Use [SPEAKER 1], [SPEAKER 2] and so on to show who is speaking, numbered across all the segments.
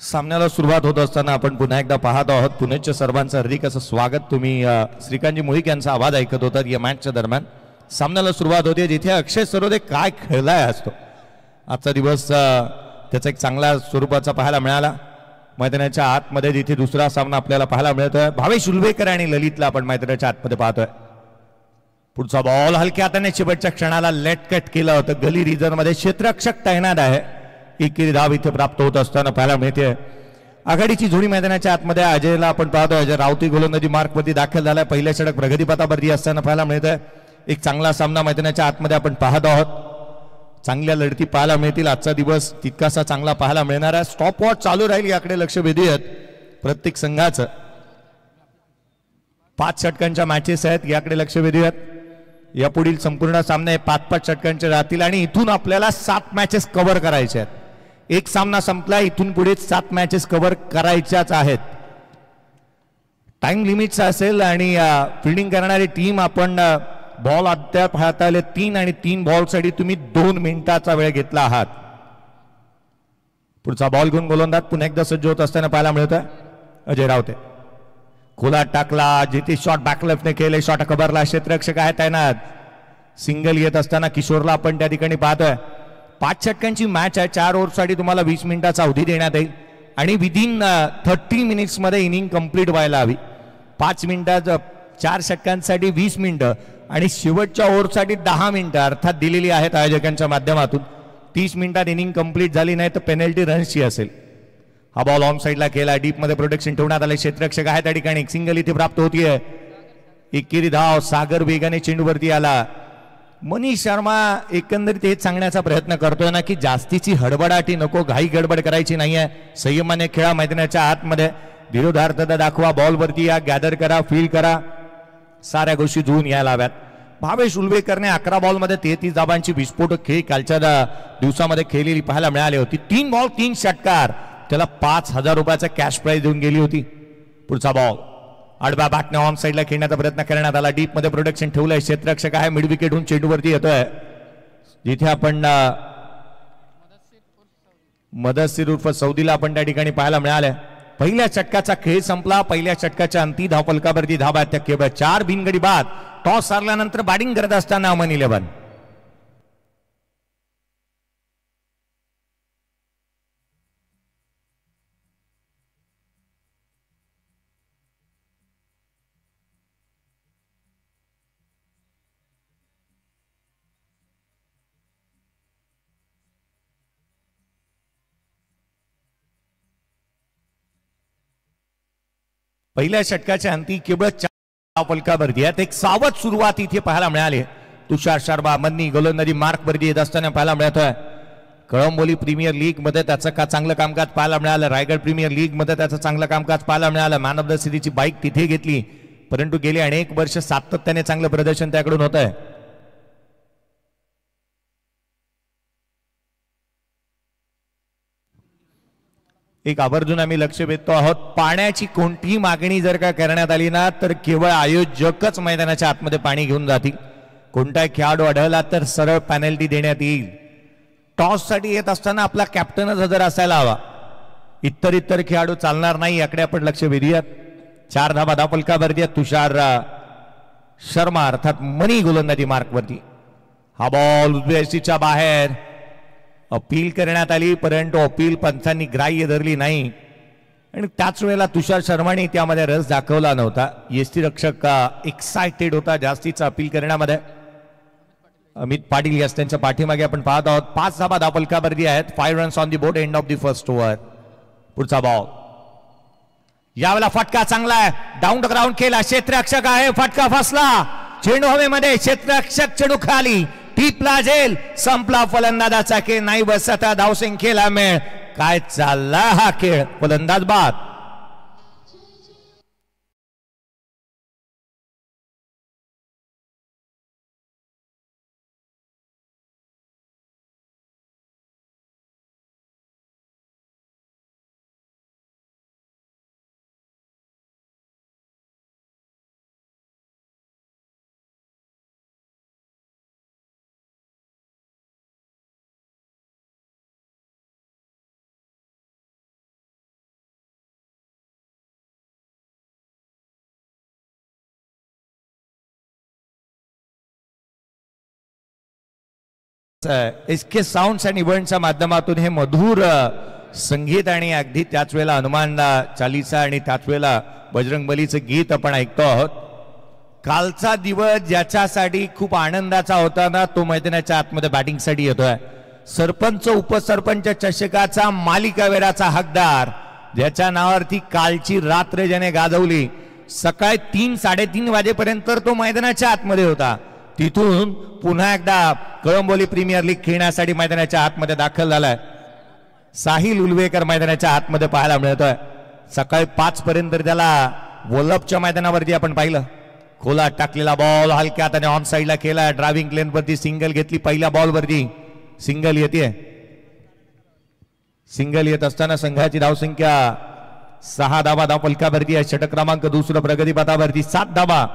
[SPEAKER 1] सामन्याला सुरुवात होत असताना आपण पुन्हा एकदा पाहत आहोत पुणेच्या सर्वांचं हार्दिक असं स्वागत। तुम्ही श्रीकांतजी मोहिक यांचा आवाज ऐकत होतात या मॅचच्या दरम्यान। सामन्याला सुरुवात होते जिथे अक्षय सरोदे काय खेळलाय असतो। आजचा दिवस त्याचा एक चांगला स्वरूपाचा पाहायला मिळाला। मैदानाच्या आतमध्ये जिथे दुसरा सामना आपल्याला पाहायला मिळतोय भावेश उल्वेकर आणि ललितला आपण मैदानाच्या आतमध्ये पाहतोय। पुढचा बॉल हलक्या हाताने शेवटच्या क्षणाला लेट कट केलं होतं। गली रिजन मध्ये क्षेत्ररक्षक तैनात आहे। एकेरी धाव इथे प्राप्त होत असताना पाहायला मिळते। आघाडीची जोडी मैदानाच्या आतमध्ये अजयला आपण पाहतोय। अजय रावती गोलंदाजी मार्कवरती दाखल झालाय। पहिल्या षटक प्रगतीपथावरती असताना पाहायला मिळतंय। एक चांगला सामना मैदानाच्या आतमध्ये आपण पाहत आहोत। चांगल्या लढती पाहायला मिळतील। आजचा दिवस तितकासा चांगला पाहायला मिळणार आहे। स्टॉप वॉच चालू राहील याकडे लक्ष वेधूयात। प्रत्येक संघाचं 5 षटकांच्या मॅचेस आहेत याकडे लक्ष वेधूयात। यापुढील संपूर्ण सामने 5-5 षटकांचे राहतील आणि इथून आपल्याला 7 मॅचेस कव्हर करायचे आहेत। एक सामना संपला इथून पुढे 7 मॅचेस कव्हर करायच्याच आहेत। टाइम लिमिट्स असेल आणि फिल्डिंग करणारी टीम आपण बॉल अद्याप हाताळले 3 आणि 3 बॉलसाठी तुम्ही 2 मिनिटाचा वेळ घेतला आहात। पुढचा बॉल घेऊन गोलंदाज पुन्हा एकदा सज्ज होत असताना पाहायला मिळतोय अजय रावते। खोला टाकला जिथे शॉट बॅकलेफ्टने केले। शॉट कव्हरला क्षेत्ररक्षक आहे तैनात। सिंगल येत असताना किशोरला आपण त्या ठिकाणी पाहतोय। 5 षटकांची मॅच आहे। 4 ओव्हरसाठी तुम्हाला 20 मिनिटाचा अवधी देण्यात येईल आणि विदिन 30 मिनिट्स मध्ये इनिंग कंप्लीट व्हायला हवी। 5 मिनिटात 4 षटकांसाठी 20 मिनिटं आणि शेवटच्या ओव्हरसाठी 10 मिनिटं अर्थात दिलेली आहेत आयोजकांच्या माध्यमातून। 30 मिनिटात इनिंग कंप्लीट झाली नाही तर पेनल्टी रन्सची असेल। हा बॉल ऑन साइडला केला। डीप मध्ये प्रोटेक्शन ठेवण्यात आले। क्षेत्ररक्षक आहे त्या ठिकाणी। एक सिंगल इथे प्राप्त होतीये। एकेरी धाव। सागर वेगाने चेंडूवरती आला। मनीष शर्मा एकंदरीत हेच सांगण्याचा प्रयत्न करतोय ना की जास्तीची हडबडाटी नको, घाई गडबड करायची नाहीये। संयमाने खेळा मैदानाच्या आतमध्ये। धीरोधार्तता दाखवा। बॉलवरती या, गॅदर करा, फील करा। साऱ्या गोष्टी जुळून यायला हव्यात। भावेश उल्वेकरने 11 बॉलमध्ये 33 धावांची विस्फोटक खेळी कालच्या दिवसामध्ये खेळलेली पाहायला मिळाली होती। 3 बॉल 3 षटकार। त्याला 5,000 रुपयाचा कॅश प्राइज देऊन गेली होती। पुढचा बॉल आडव्या बॅटने ऑन साइडला खेळण्याचा प्रयत्न करण्यात आला। डीप मध्ये प्रोटेक्शन ठेवलंय। क्षेत्ररक्षक आहे। मिड विकेटहून चेंडूवरती येतोय जिथे आपण मदसिर उर्फ सौदीला आपण त्या ठिकाणी पाहायला मिळालं। पहिल्या षटकाचा खेळ संपला। पहिल्या षटकाच्या अंती धावफलकावरती धावा आहेत त्या केवळ 4 बिनगडी बाद। टॉस हारल्यानंतर बॅटिंग करत असताना अमन 11। पहिल्या षटकाच्या अंती केवळ 4 फलकावरती आहेत। एक सावध सुरुवात इथे पाहायला मिळाली। तुषार शर्मा मन्नी गोलंदाजी मार्कवरती येत असताना पाहायला मिळतोय। कळंबोली प्रीमियर लीग मध्ये त्याचं चांगलं कामकाज पाहायला मिळालं। रायगड प्रीमियर लीग मध्ये त्याचं चांगलं कामकाज पाहायला मिळालं। मॅन ऑफ द सिरीजची बाईक तिथे घेतली परंतु गेली अनेक वर्ष सातत्याने चांगलं प्रदर्शन त्याकडून होत आहे। एक आवर्जून आम्ही लक्ष वेधतो आहोत। पाण्याची कोणतीही मागणी जर का करण्यात आली ना तर केवळ आयोजकच मैदानाच्या आतमध्ये पाणी घेऊन जातील। कोणताही खेळाडू आढळला तर सरळ पेनल्टी देण्यात येईल। टॉस साठी येत असताना आपला कॅप्टनच हजर असायला हवा। इतर खेळाडू चालणार नाही याकडे आपण लक्ष वेधूयात। 4 धावा धावफलकावरती आहेत। तुषार शर्मा अर्थात मनी गोलंदाजी मार्कवरती। हा बॉल उजव्या बाहेर अपील करण्यात आली परंतु अपील पंचांनी ग्राह्य धरली नाही आणि त्याच वेळेला तुषार शर्माने त्यामध्ये रस दाखवला नव्हता। यष्टीरक्षक एक्साइटेड होता जास्तीचा अपील करण्यामध्ये। अमित पाटील यास त्यांच्या पाठीमागे आपण पाहत आहोत। 5 धावा धावफलकावरती आहेत। 5 runs on the board end of the first over. पुढचा बॉल यावेळेला फटका चांगला आहे। डाऊन द ग्राउंड केला। क्षेत्ररक्षक आहे। फटका फसला। चेंडू हवेमध्ये। क्षेत्ररक्षक चेंडू खाली टिपला जेल। संपला फलंदाजाचा खेळ। नाही बसत धावसंख्येला मेळ। काय चालला हा खेळ। फलंदाज बाद। SK साऊंड्स अँड इव्हेंटच्या माध्यमातून हे मधुर संगीत आणि अगदी त्याच वेळेला हनुमान चालीसा आणि त्याच वेळेला बजरंगबलीचं गीत आपण ऐकतो आहोत. कालचा दिवस ज्याच्यासाठी खूप आनंदाचा होता ना, तो मैदानाच्या आतमध्ये बॅटिंगसाठी येतोय. सरपंच उपसरपंच चषकाचा मालिकावेराचा हकदार, ज्याच्या नावावरती कालची रात्र ज्याने गाजवली, सकाळी 3-3:30 वाजेपर्यंत तो मैदानाच्या आतमध्ये होता. तिथून पुन्हा एकदा कळंबोली प्रीमियर लीग खेळण्यासाठी मैदानाच्या आतमध्ये दाखल झालाय. साहिल उलवेकर मैदानाच्या आतमध्ये पाहायला मिळतोय. सकाळी 5 पर्यंत त्याला वल्लभच्या मैदानावरती आपण पाहिलं. खोला टाकलेला बॉल हलक्या हाताने ऑन साइडला केला. ड्रायव्हिंग लेन वरती सिंगल घेतली. पहिल्या बॉल वरती सिंगल येते. सिंगल येत असताना संघाची धावसंख्या 6 धावा धावफलकावरती आहे. षटक क्रमांक दुसरं प्रगतीपथावरती 7 धावा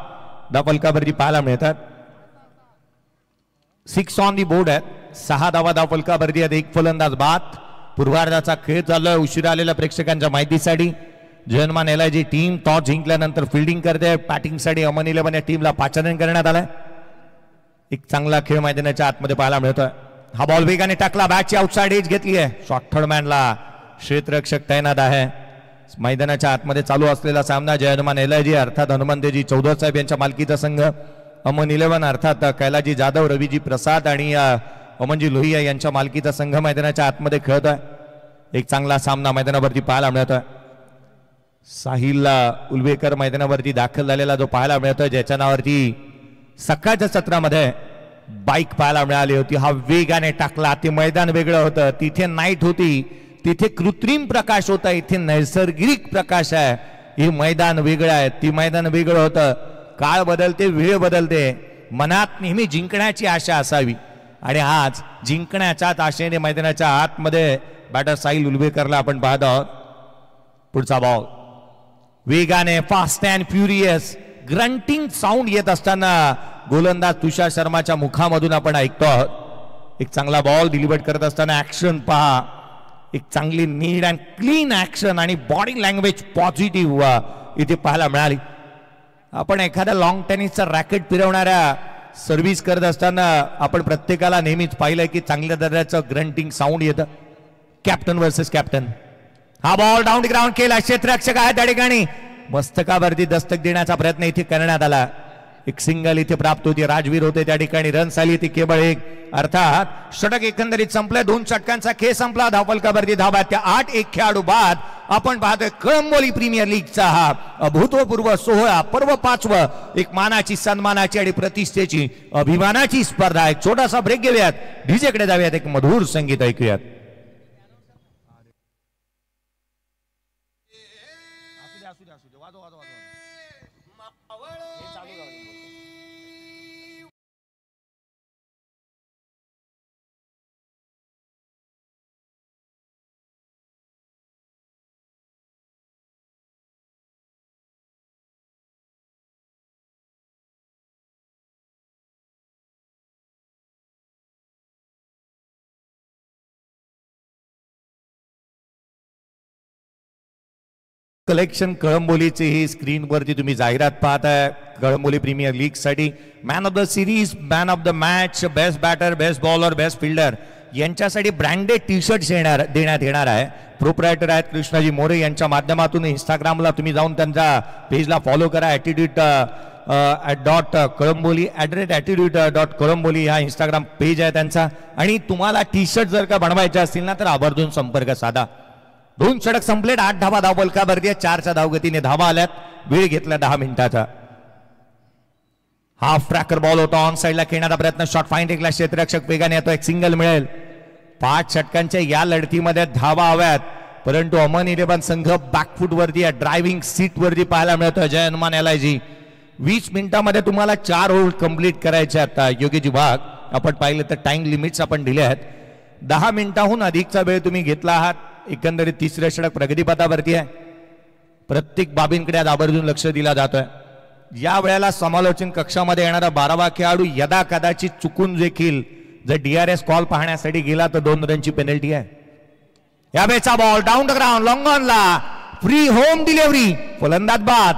[SPEAKER 1] धावफलकावरती पाहायला मिळतात. 6 ऑन दी बोर्ड आहेत. 6 धावा धावफलकावरती आहेत. एक फलंदाज बाद. पूर्वार्धाचा खेळ चालू. उशिरा आलेल्या प्रेक्षकांच्या माहितीसाठी जयमान एलआयजी टीम टॉस जिंकल्यानंतर फिल्डिंग करते. बॅटिंगसाठी अमन 11 या टीमला पाचारण करण्यात आलाय. एक चांगला खेळ मैदानाच्या आतमध्ये पाहायला मिळतोय. हा बॉल वेगाने टाकला. बॅटची आउटसाइड एज घेतली आहे. शॉर्ट थर्ड मॅनला क्षेत्ररक्षक तैनात आहे. मैदानाच्या आतमध्ये चालू असलेला सामना जय हनुमान एलआयजी अर्थात हनुमंतजी चौधरी साहेब यांच्या मालकीचा संघ, अमन 11 अर्थात कैलाजी जाधव, रवीजी प्रसाद आणि अमनजी लोहिया यांच्या मालकीचा संघ मैदानाच्या आतमध्ये खेळतोय. एक चांगला सामना मैदानावरती पाहायला मिळतोय. साहिल उलवेकर मैदानावरती दाखल झालेला जो पाहायला मिळतोय, ज्याच्या नावावरती सकाळच्या सत्रामध्ये बाईक पाहायला मिळाली होती. हा वेगाने टाकला. ते मैदान वेगळं होतं. तिथे नाईट होती, तिथे कृत्रिम प्रकाश होता, इथे नैसर्गिक प्रकाश आहे. हे मैदान वेगळं आहे. ती मैदान वेगळं होतं. काळ बदलते, वेळ बदलते. मनात नेहमी जिंकण्याची आशा असावी आणि आज जिंकण्याच्याच आशेने मैदानाच्या आतमध्ये बॅटर साहिल उलवेकरला आपण पाहत आहोत. पुढचा बॉल वेगाने fast and furious grunting sound येत असताना गोलंदाज तुषार शर्माच्या मुखामधून आपण ऐकतो आहोत. एक चांगला बॉल डिलिव्हर करत असताना ऍक्शन पहा. एक चांगली नीट अँड क्लीन ऍक्शन आणि बॉडी लँग्वेज पॉझिटिव्ह इथे पाहायला मिळाली. आपण एखाद्या लॉंग टेनिसचा रॅकेट फिरवणाऱ्या सर्व्हिस करत असताना आपण प्रत्येकाला नेहमीच पाहिलंय की चांगल्या दर्जाचं ग्रंटिंग साऊंड येतं. Captain versus captain. हा बॉल डाऊन ग्राउंड केला. क्षेत्ररक्षक आहे त्या ठिकाणी. मस्तकावरती दस्तक देण्याचा प्रयत्न इथे करण्यात आला. एक सिंगल इथे प्राप्त होती. राजवीर होते त्या ठिकाणी. रन्स आली ती केवळ एक. अर्थात षटक एकंदरीत संपलं. 2 षटकांचा खेळ संपला. धावफलकावरती धावा त्या 8-1 खेळाडू बाद. आपण पाहतोय कळंबोली प्रीमियर लीगचा हा अभूतपूर्व सोहळा. पर्व 5वं. एक मानाची, सन्मानाची आणि प्रतिष्ठेची, अभिमानाची स्पर्धा. एक छोटासा ब्रेक घेऊयात. डीजेकडे जाऊयात. एक मधुर संगीत ऐकूयात. कलेक्शन कळंबोलीची ही स्क्रीनवरती तुम्ही जाहिरात पाहताय. कळंबोली प्रीमियर लीग साठी man of the series, man of the match, best batter, best bowler, best fielder यांच्यासाठी ब्रँडेड टी शर्ट देण्यात येणार आहे. प्रोप्रायटर आहेत कृष्णाजी मोरे यांच्या माध्यमातून. इंस्टाग्रामला तुम्ही जाऊन त्यांच्या पेजला फॉलो करा. @कळंबोली @attitude.colomboly हा इंस्टाग्राम पेज आहे त्यांचा. आणि तुम्हाला टी शर्ट जर का बनवायचे असतील ना तर आवर्जून संपर्क साधा. 2 षटक संपलेत. 8 धावा धावफलकावरती. 4च्या धावगतीने धावा आल्यात. वेळ घेतला 10 मिनिटाचा. हाफ ट्रॅकर बॉल होता. ऑन साइडला खेळण्याचा प्रयत्न. Shot fine टेकला. क्षेत्ररक्षक वेगाने येतो. एक सिंगल मिळेल. 5 षटकांच्या या लढतीमध्ये धावा हव्यात, परंतु अमन 11 संघ बॅकफुट वरती आहे. ड्रायव्हिंग सीट वरती पाहायला मिळतोय जय हनुमान एलआयजी. 20 मिनिटांमध्ये तुम्हाला 4 होल कंप्लीट करायचे. आता योग्य विभाग आपण पाहिलं तर टाइम लिमिट्स आपण दिले आहेत. 10 मिनिटांहून अधिकचा वेळ तुम्ही घेतला आहात. एकंदरीत 3रे षटक प्रगतीपथावरती आहे. प्रत्येक बाबींकडे आवर्जून लक्ष दिला जातोय. या वेळेला समालोचन कक्षामध्ये येणारा 12वा खेळाडू यदा कदाचित चुकून देखील जर DRS कॉल पाहण्यासाठी गेला तर 2 रनची पेनल्टी आहे. या वेळचा ball down the ground long ऑनला. Free home delivery. फलंदाज बाद.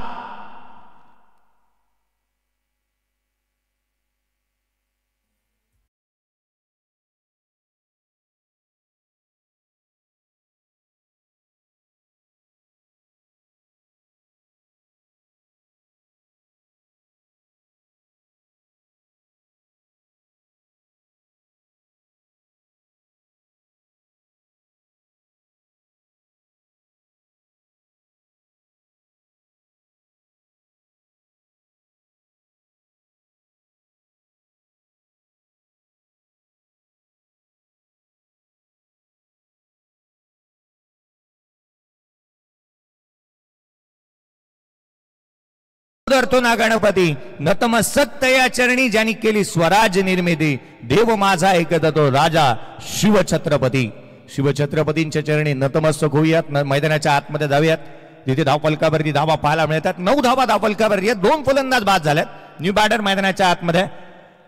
[SPEAKER 1] धरतो ना गणपती, नतमस्तक तया चरणी ज्यांनी केली स्वराज निर्मिती, देव माझा ऐकत तो राजा शिवछत्रपती. शिवछत्रपतींच्या चरणी नतमस्तक होऊयात. मैदानाच्या आतमध्ये जाऊयात. तिथे धावफलकावरती धावा पाहायला मिळतात. 9 धावा धावफलकावरती आहेत. 2 फलंदाज बाद झाल्यात. न्यू बॅटर मैदानाच्या आतमध्ये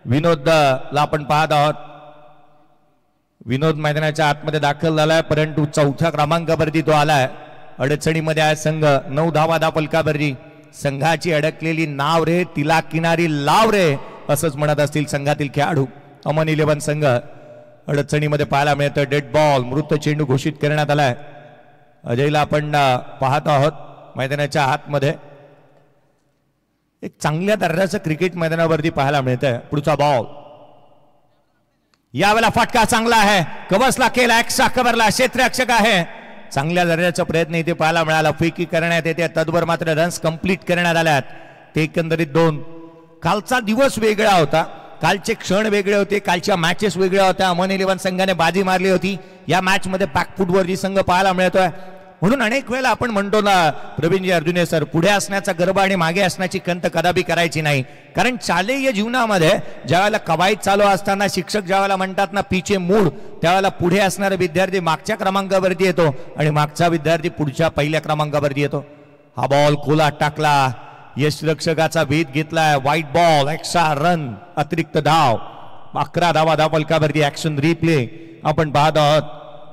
[SPEAKER 1] विनोदला आपण पाहत आहोत. विनोद मैदानाच्या आतमध्ये दाखल झालाय, परंतु 4थ्या क्रमांकावरती तो आलाय. अडचणीमध्ये आहे संघ. 9 धावा धावफलकावरती. संघाची अडकलेली नाव रे, तिला किनारी लाव रे, असंच म्हणत असतील संघातील खेळाडू. अमन 11 संघ अडचणीमध्ये पाहायला मिळतं. डेड बॉल, मृत चेंडू घोषित करण्यात आलाय. अजयला आपण पाहत आहोत मैदानाच्या आतमध्ये. एक चांगल्या दर्जाचं क्रिकेट मैदानावरती पाहायला मिळतंय. पुढचा बॉल, यावेळेला फटका चांगला आहे. कवसला केला, एक्स्ट्रा कव्हरला, क्षेत्ररक्षक आहे. चांगल्या दर्जाचा प्रयत्न इथे पाहायला मिळाला. फेकी करण्यात येते, तदवर मात्र रन्स कंप्लीट करण्यात आल्यात. ते एकंदरीत 2. कालचा दिवस वेगळा होता, कालचे क्षण वेगळे होते, कालच्या मॅचेस वेगळ्या होत्या. अमन 11 संघाने बाजी मारली होती. या मॅच मध्ये बॅकफुटवरती संघ पाहायला मिळतोय. म्हणून अनेक वेळेला आपण म्हणतो ना प्रवीणजी अर्जुने सर, पुढे असण्याचा गर्व आणि मागे असण्याची खंत कदापि करायची नाही. कारण शालेय जीवनामध्ये ज्यावेळेला कवायत चालू असताना शिक्षक ज्यावेळेला म्हणतात ना पीछे मूड, त्यावेळेला पुढे असणारा विद्यार्थी मागच्या क्रमांकावरती येतो आणि मागचा विद्यार्थी पुढच्या पहिल्या क्रमांकावरती येतो. हा बॉल खोला टाकला, यष्टिरक्षकाचा भेद घेतलाय. व्हाईट बॉल, एक्स्ट्रा रन, अतिरिक्त धाव. 11 धावा धावफलकावरती. ऍक्शन रिप्ले आपण पाहत आहोत.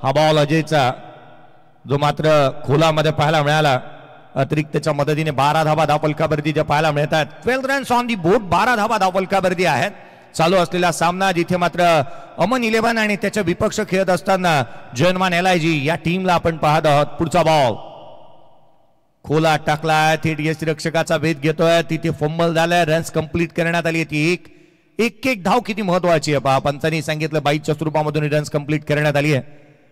[SPEAKER 1] हा बॉल अजयचा, जो मात्र खोलामध्ये पाहायला मिळाला. अतिरिक्तच्या मदतीने 12 धावा धावफलकावरती ज्या पाहायला मिळतात. 12 रन्स ऑन दी बोर्ड, 12 धावा धावफलकावरती आहेत. चालू असलेला सामना जिथे मात्र अमन 11 आणि त्याच्या विपक्ष खेळत असताना जयमान LIG या टीमला आपण पाहत आहोत. पुढचा बॉल खोला टाकलाय, थेट यष्टिरक्षकाचा भेद घेतोय. तिथे फंबल झालाय, रन्स कंप्लीट करण्यात आली. ती एक धाव किती महत्वाची आहे पहा. पंचांनी सांगितलं 22च्या स्वरूपामधून रन्स कंप्लीट करण्यात आली आहे.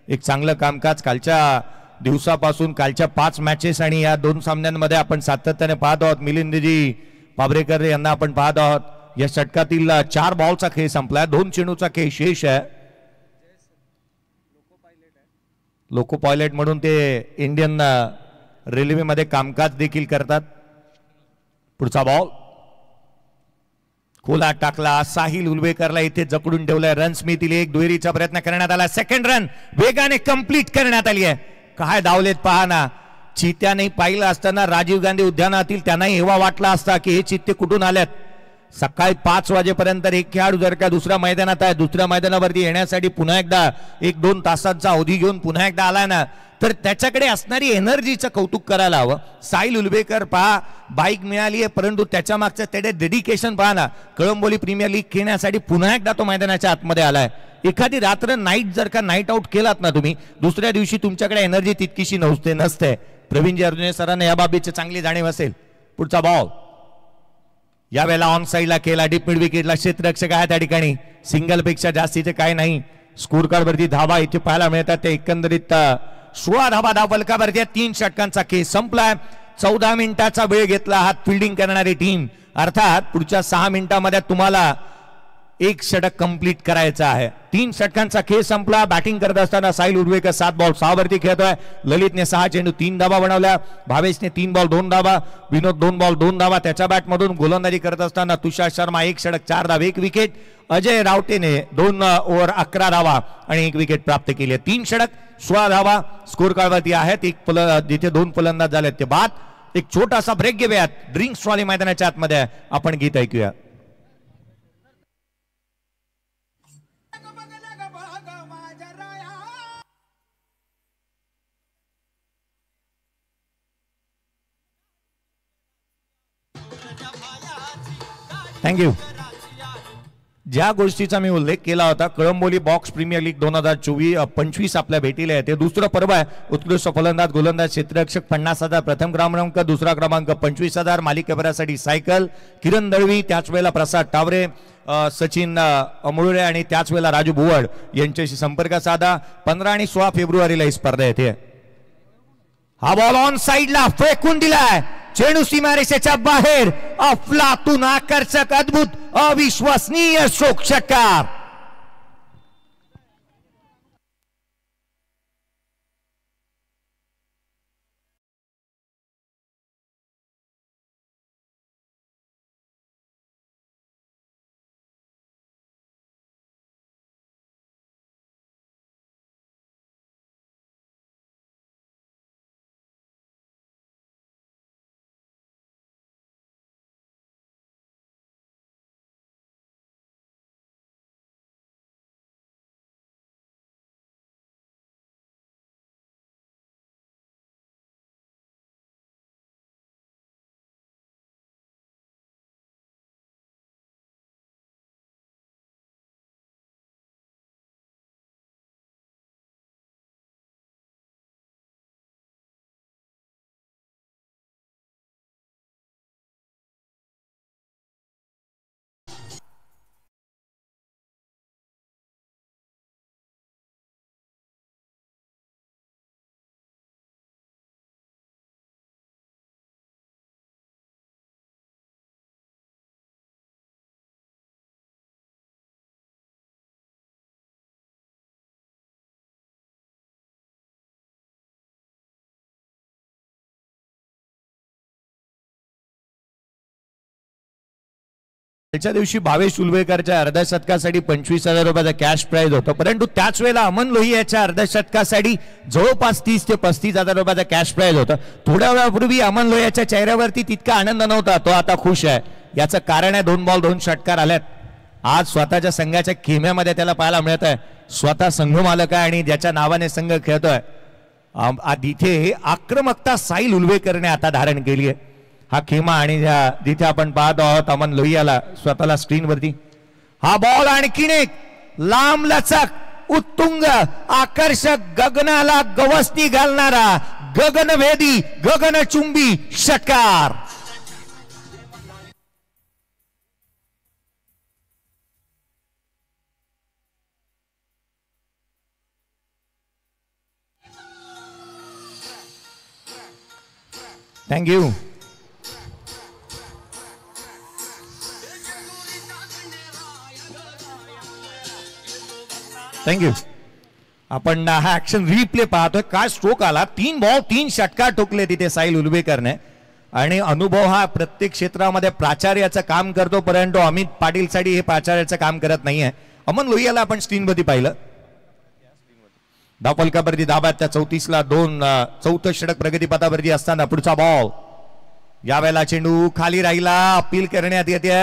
[SPEAKER 1] एक चांगलं कामकाज कालच्या दिवसापासून, कालच्या 5 मॅचेस आणि या 2 सामन्यांमध्ये आपण सातत्याने पाहत आहोत. मिलिंदजी पाबरेकर यांना आपण पाहत आहोत. या षटकातील 4 बॉलचा खेळ संपलाय, 2 चेंडूचा खेळ शेष आहे. लोको पायलट म्हणून ते इंडियन रेल्वेमध्ये कामकाज देखील करतात. पुढचा बॉल खोला टाकला, साहिल उलवेकरला इथे जकडून ठेवलाय. रन्स मिळतील. 1 दुहेरीचा प्रयत्न करण्यात आला. सेकंड रन वेगाने कंप्लीट करण्यात आली आहे. काय धावलेत पहा ना. चित्याने पाहिलं असताना राजीव गांधी उद्यानातील त्यांनाही हेवा वाटला असता की हे चित्ते कुठून आल्यात. सकाळी 5 वाजेपर्यंत एक खेळाडू जर का दुसऱ्या मैदानात आहे, दुसऱ्या मैदानावरती येण्यासाठी पुन्हा एकदा 1-2 तासांचा अवधी घेऊन पुन्हा एकदा आलाय ना, तर त्याच्याकडे असणारी एनर्जीचं कौतुक करायला हवं. साहिल उलवेकर पहा, बाईक मिळाली आहे, परंतु त्याच्या मागचं त्याचे डेडिकेशन पहा ना. कळंबोली प्रीमियर लीग खेळण्यासाठी पुन्हा एकदा तो मैदानाच्या आतमध्ये आलाय. एखादी रात्र नाईट जर का नाईट आउट केलात ना तुम्ही, दुसऱ्या दिवशी तुमच्याकडे एनर्जी तितकीशी नसते. प्रवीणजी अर्जुने सरांना या बाबीची चांगली जाणीव असेल. पुढचा बॉल यावेळेला ऑन साईडला केला. डीप मिड विकेटला क्षेत्ररक्षक आहे त्या ठिकाणी. सिंगल पेक्षा जास्तीचे काही नाही. स्कोर कार्ड वरती धावा इथे पाहायला मिळतात. ते एकंदरीत 16 धावा धावफलकावरती. 3 षटकांचा खेळ संपलाय. 14 मिनिटाचा वेळ घेतला हात फिल्डिंग करणारी टीम. अर्थात पुढच्या 6 मिनिटांमध्ये तुम्हाला 1 षटक कंप्लीट करायचं आहे. 3 षटकांचा खेळ संपला. बॅटिंग करत असताना साहिल उर्वेकर 7 बॉल 6 वरती खेळतोय. ललितने 6 चेंडू 3 धावा बनवल्या. भावेशने 3 बॉल 2 धावा. विनोद 2 बॉल 2 धावा. त्याच्या बॅटमधून गोलंदाजी करत असताना तुषार शर्मा 1 षटक 4 धावा 1 विकेट. अजय रावतेने 2 ओव्हर 11 धावा आणि 1 विकेट प्राप्त केली. 3 षटक 16 धावा स्कोर कार्डवरती आहेत. जिथे 2 फलंदाज झालेत ते बाद. एक छोटासा ब्रेक घेऊयात. ड्रिंक्स वाली मैदानाच्या आतमध्ये आपण गीत ऐकूया. थँक्यू. ज्या गोष्टीचा मी उल्लेख केला होता, कळंबोली बॉक्स प्रीमियर लीग 2024-25 आपल्या भेटीला आहे. ते दुसरं पर्व आहे. उत्कृष्ट फलंदाज, गोलंदाज, क्षेत्ररक्षक 50,000, प्रथम क्रमांक, दुसरा क्रमांक 25,000, मालिकेभरासाठी सायकल. किरण दळवी, त्याच वेळेला प्रसाद टावरे, सचिन अमोळे आणि त्याच वेळेला राजू भुवड यांच्याशी संपर्क साधा. 15 आणि 16 फेब्रुवारीला ही स्पर्धा येते. हा बॉल ऑन साइडला फेकून दिलाय. चेंडू सीमारेषेच्या बाहेर. अफलातून आकर्षक, अद्भुत, अविश्वसनीय शोकषकार. त्याच्या दिवशी भावेश उलवेकरच्या अर्ध्या शतकासाठी 25,000 रुपयाचा कॅश प्राइज होता, परंतु त्याच वेळेला अमन लोहियाच्या अर्ध्या शतकासाठी जवळपास 30 ते 35,000 रुपयाचा कॅश प्राइज होता. थोड्या वेळापूर्वी अमन लोहियाच्या चेहऱ्यावरती तितका आनंद नव्हता, तो आता खुश आहे. याचं कारण आहे 2 बॉल 2 षटकार आल्यात. आज स्वतःच्या संघाच्या खेम्यामध्ये त्याला पाहायला मिळत आहे. स्वतः संघ मालक आहे आणि ज्याच्या नावाने संघ खेळतोय. इथे आक्रमकता साहिल उलवेकरने आता धारण केली आहे. हा खेमा आणि जिथे आपण पाहत आहोत अमन लोहियाला स्वतःला स्क्रीनवरती हा बॉल आणखीन एक लांब लचक उत्तुंग आकर्षक गगनाला गवसणी घालणारा गगनभेदी गगनचुंबी षटकार. थँक्यू. थँक्यू. आपण हा ऍक्शन रिप्ले पाहतोय. काय स्ट्रोक आला. 3 बॉल 3 षटकार ठोकले तिथे साहिल उलवेकरने. आणि अनुभव हा प्रत्येक क्षेत्रामध्ये प्राचार्याचं काम करतो, परंतु अमित पाटील साठी हे प्राचार्याचं काम करत नाहीये. अमन लोहियाला आपण स्क्रीनवरती पाहिलं. धावफलकावरती दाबात त्या 34ला 2 चौथं षटक प्रगतीपथावरती असताना पुढचा बॉल. यावेळेला चेंडू खाली राहिला. अपील करण्यात येते.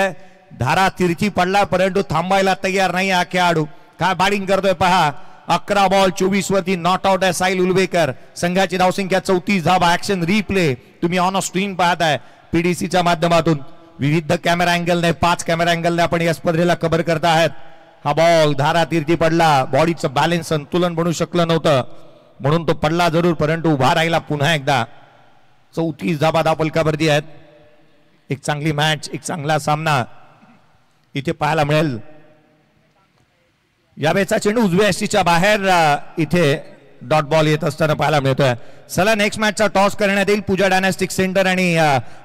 [SPEAKER 1] धारा तिरकी पडला, परंतु थांबायला तयार नाही हा खेळाडू. काय बॅटिंग करतोय पहा. 11 बॉल 24 वरती नॉट आउट आहे साहिल उलवेकर. संघाची धावसंख्या 34 धावा. ऍक्शन रिप्ले तुम्ही ऑन स्क्रीन पाहताय पीडीसीच्या माध्यमातून. विविध कॅमेरा अँगलने 5 कॅमेरा अँगलने आपण या स्पर्धेला कव्हर करत आहात. हा बॉल धारा तिरकी पडला. बॉडीचं बॅलन्स संतुलन बनू शकलं नव्हतं म्हणून तो पडला जरूर, परंतु उभा राहिला पुन्हा एकदा. 34 धावा धावफलकावरती आहेत. एक चांगली मॅच, एक चांगला सामना इथे पाहायला मिळेल. यावेळेचा चेंडू उजव्या यष्टीच्या बाहेर इथे डॉट बॉल येत असताना पाहायला मिळतोय. चला नेक्स्ट मॅचचा टॉस करण्यात येईल. पूजा डायनॅस्टिक सेंटर आणि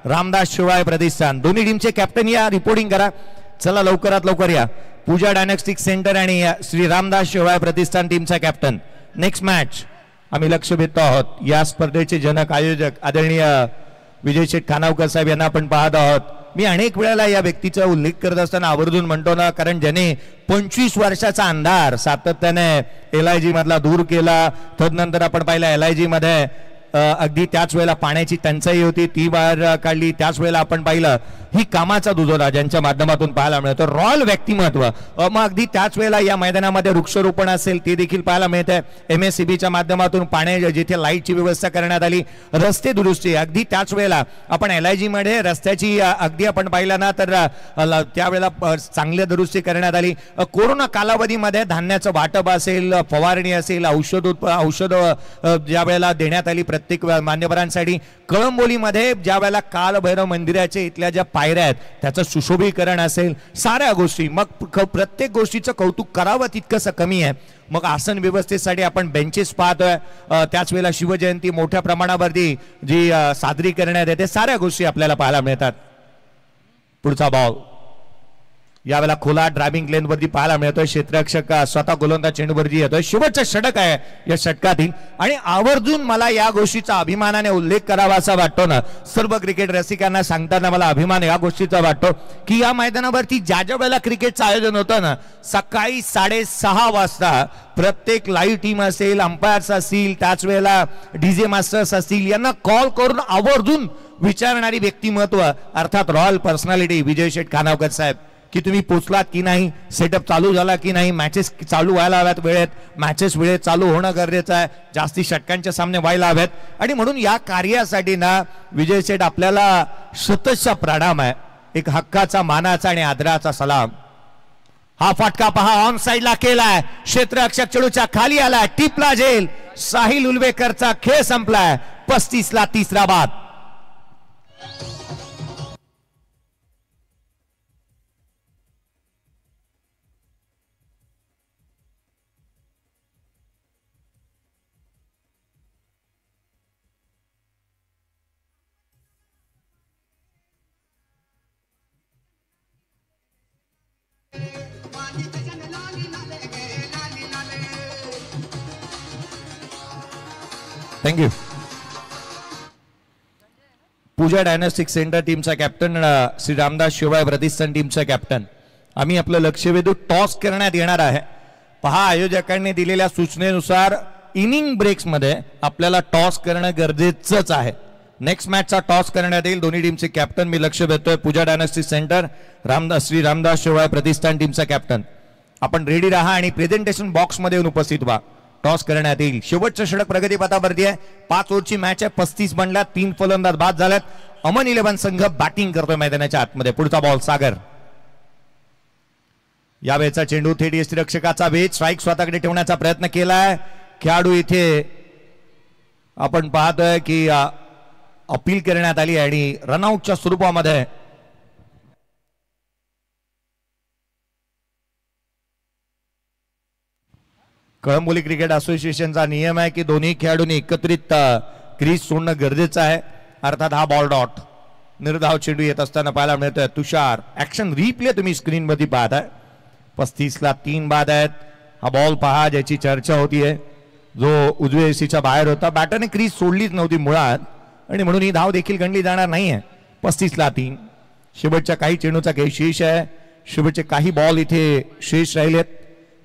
[SPEAKER 1] रामदास शिवाय प्रतिष्ठान दोन्ही टीमचे कॅप्टन या रिपोर्टिंग करा. चला लवकरात लवकर या. पूजा डायनॅस्टिक सेंटर आणि श्री रामदास शिवाय प्रतिष्ठान टीमचा कॅप्टन. नेक्स्ट मॅच आम्ही लक्ष देतो आहोत. या स्पर्धेचे जनक आयोजक आदरणीय विजय शेठ खानावकर साहेब यांना आपण पाहत आहोत. मी अनेक वेळेला या व्यक्तीचा उल्लेख करत असताना आवर्जून म्हणतो ना, कारण ज्याने 25 वर्षाचा अंधार सातत्याने LIG मधला दूर केला. तदनंतर आपण पाहिलं LIG मध्ये अगदी त्याच वेळेला पाण्याची टंचाई होती, ती बाहेर काढली. त्याच वेळेला आपण पाहिलं ही कामाचा दुजोरा ज्यांच्या माध्यमातून पाहायला मिळतो. रॉयल व्यक्तिमत्व. मग अगदी त्याच वेळेला या मैदानामध्ये वृक्षारोपण असेल ते देखील पाहायला मिळतंय. MSCBच्या माध्यमातून पाण्या जिथे लाईटची व्यवस्था करण्यात आली, रस्ते दुरुस्ती. अगदी त्याच वेळेला आपण LIG मध्ये रस्त्याची अगदी आपण पाहिलं ना तर त्यावेळेला चांगल्या दुरुस्ती करण्यात आली. कोरोना कालावधीमध्ये धान्याचं वाटप असेल, फवारणी असेल, औषध ज्या वेळेला देण्यात आली प्रत्येक मान्यवरांसाठी. कळंबोलीमध्ये ज्या वेळेला कालभैरव मंदिराचे इथल्या ज्या पायऱ्या आहेत त्याचं सुशोभीकरण असेल, साऱ्या गोष्टी. मग प्रत्येक गोष्टीचं कौतुक करावं तितकंसं कमी आहे. मग आसन व्यवस्थेसाठी आपण बेंचेस पाहतोय. त्याच वेळेला शिवजयंती मोठ्या प्रमाणावरती जी साजरी करण्यात येते, साऱ्या गोष्टी आपल्याला पाहायला मिळतात. पुढचा बॉल यावेळेला खोला ड्रायव्हिंग लेन वरती पाहायला मिळतोय. क्षेत्ररक्षक स्वतः गोलंदाज चेंडूवरती येतोय. शेवटचा षटक आहे या षटकातील आणि आवर्जून मला या गोष्टीचा अभिमानाने उल्लेख करावा असा वाटतो ना. सर्व क्रिकेट रसिकांना सांगताना मला अभिमान या गोष्टीचा वाटतो की या मैदानावरती ज्या ज्या वेळेला क्रिकेटचं आयोजन होतं ना, सकाळी 6:30 वाजता प्रत्येक लाईव्ह टीम असेल, अंपायर्स असतील, त्याच वेळेला DJ मास्टर्स असतील, यांना कॉल करून आवर्जून विचारणारी व्यक्तिमत्व अर्थात रॉयल पर्सनॅलिटी विजय शेठ खानावकर साहेब, की तुम्ही पोचलात की नाही, सेटअप चालू झाला की नाही, मॅचेस चालू व्हायला हव्यात वेळेत, मॅचेस वेळेत चालू होणं गरजेचं आहे, जास्ती षटकांच्या सामने व्हायला हव्यात. आणि म्हणून या कार्यासाठी ना विजय शेठ आपल्याला शतशः प्रणाम आहे. एक हक्काचा, मानाचा आणि आदराचा सलाम. हा फटका पहा ऑन साइडला केलाय. क्षेत्ररक्षक चेंडूच्या खाली आलाय, टिपला झेल. साहिल उलवेकरचा खेळ संपलाय. 35ला 3रा बाद. थँक्यू. पूजा डायनॉस्टिक सेंटर टीमचा कॅप्टन श्री रामदास शिवाय प्रतिष्ठान टीमचा कॅप्टन. आम्ही आपलं लक्ष वेधू टॉस करण्यात येणार आहे. पहा, आयोजकांनी दिलेल्या सूचनेनुसार इनिंग ब्रेक्स मध्ये आपल्याला टॉस करणं गरजेचंच आहे. नेक्स्ट मॅचचा टॉस करण्यात येईल. दोन्ही टीमचे कॅप्टन मी लक्ष वेधतोय. पूजा डायनॉस्टिक सेंटर श्री रामदास शिवाय प्रतिष्ठान टीमचा कॅप्टन. आपण रेडी राहा आणि प्रेझेंटेशन बॉक्स मध्ये येऊन उपस्थित व्हा. टॉस करण्यात येईल. शेवटचं षटक प्रगती पथावरती आहे. 5 ओव्हरची मॅच आहे. 35 बनल्यात. 3 फलंदाज बाद झाल्यात. अमन 11 संघ बॅटिंग करतोय मैदानाच्या आतमध्ये. पुढचा बॉल सागर. यावेळेचा चेंडू थेट यष्टिरक्षकाचा वेध. स्ट्राईक स्वतःकडे ठेवण्याचा प्रयत्न केलाय. खेळाडू इथे आपण पाहतोय की अपील करण्यात आली आणि रनआउटच्या स्वरूपामध्ये कळंबोली क्रिकेट असोसिएशनचा नियम आहे की दोन्ही खेळाडूंनी एकत्रित क्रीज सोडणं गरजेचं आहे. अर्थात हा बॉल डॉट. निर्धाव चेंडू येत असताना पाहायला मिळतोय. तुषार ऍक्शन रिप्ले तुम्ही स्क्रीन मध्ये पाहताय. 35 ला 3 बाद आहेत. हा बॉल पहा ज्याची चर्चा होतीये, जो उजव्या एसीच्या बाहेर होता. बॅटरने क्रीज सोडलीच नव्हती मुळात आणि म्हणून ही धाव देखील गणली जाणार नाहीये. 35 ला 3. शेवटच्या काही चेंडूचा काही शेष आहे. शेवटचे काही बॉल इथे शेष राहिलेत.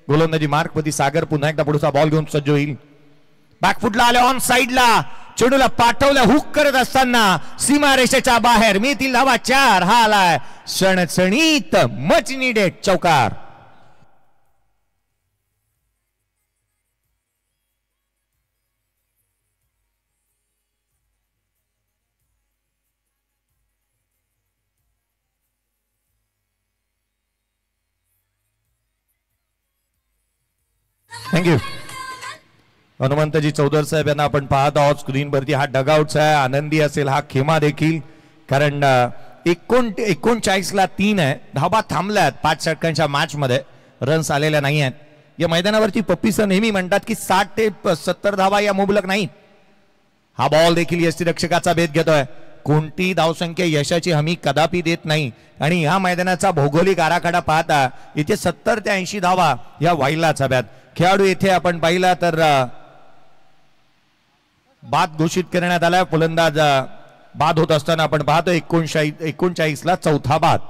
[SPEAKER 1] गोलंदाजी मार्कपती सागर पुन्हा एकदा पुढचा बॉल घेऊन सज्ज होईल. बॅकफुटला आले. ऑन साइडला चेंडूला पाठवलं. हुक करत असताना सीमारेषेच्या बाहेर मिळतील धावा 4. हा आलाय सणसणीत मच नीडेड चौकार. थँक्यू. हनुमंतजी चौधर साहेब यांना आपण पाहत आहोत स्क्रीनवरती. हा डगआउटचा आहे. आनंदी असेल हा खेमा देखील, कारण 39 ला 3 आहे. धावा थांबल्यात 5 षटकांच्या मॅच मध्ये. रन्स आलेल्या नाही आहेत. या मैदानावरती पप्पी सर नेहमी म्हणतात की 60 ते 70 धावा या मुबलक नाहीत. हा बॉल देखील यष्टिरक्षकाचा भेद घेतोय. कोणती धावसंख्या यशाची हमी कदापि देत नाही आणि या मैदानाचा भौगोलिक आराखडा पाहता इथे 70 ते 80 धावा या व्हायलाच हव्यात. खेळाडू इथे आपण पाहिला तर बाद घोषित करण्यात आला. फलंदाज बाद होत असताना आपण पाहतो 39 ला 4था बाद.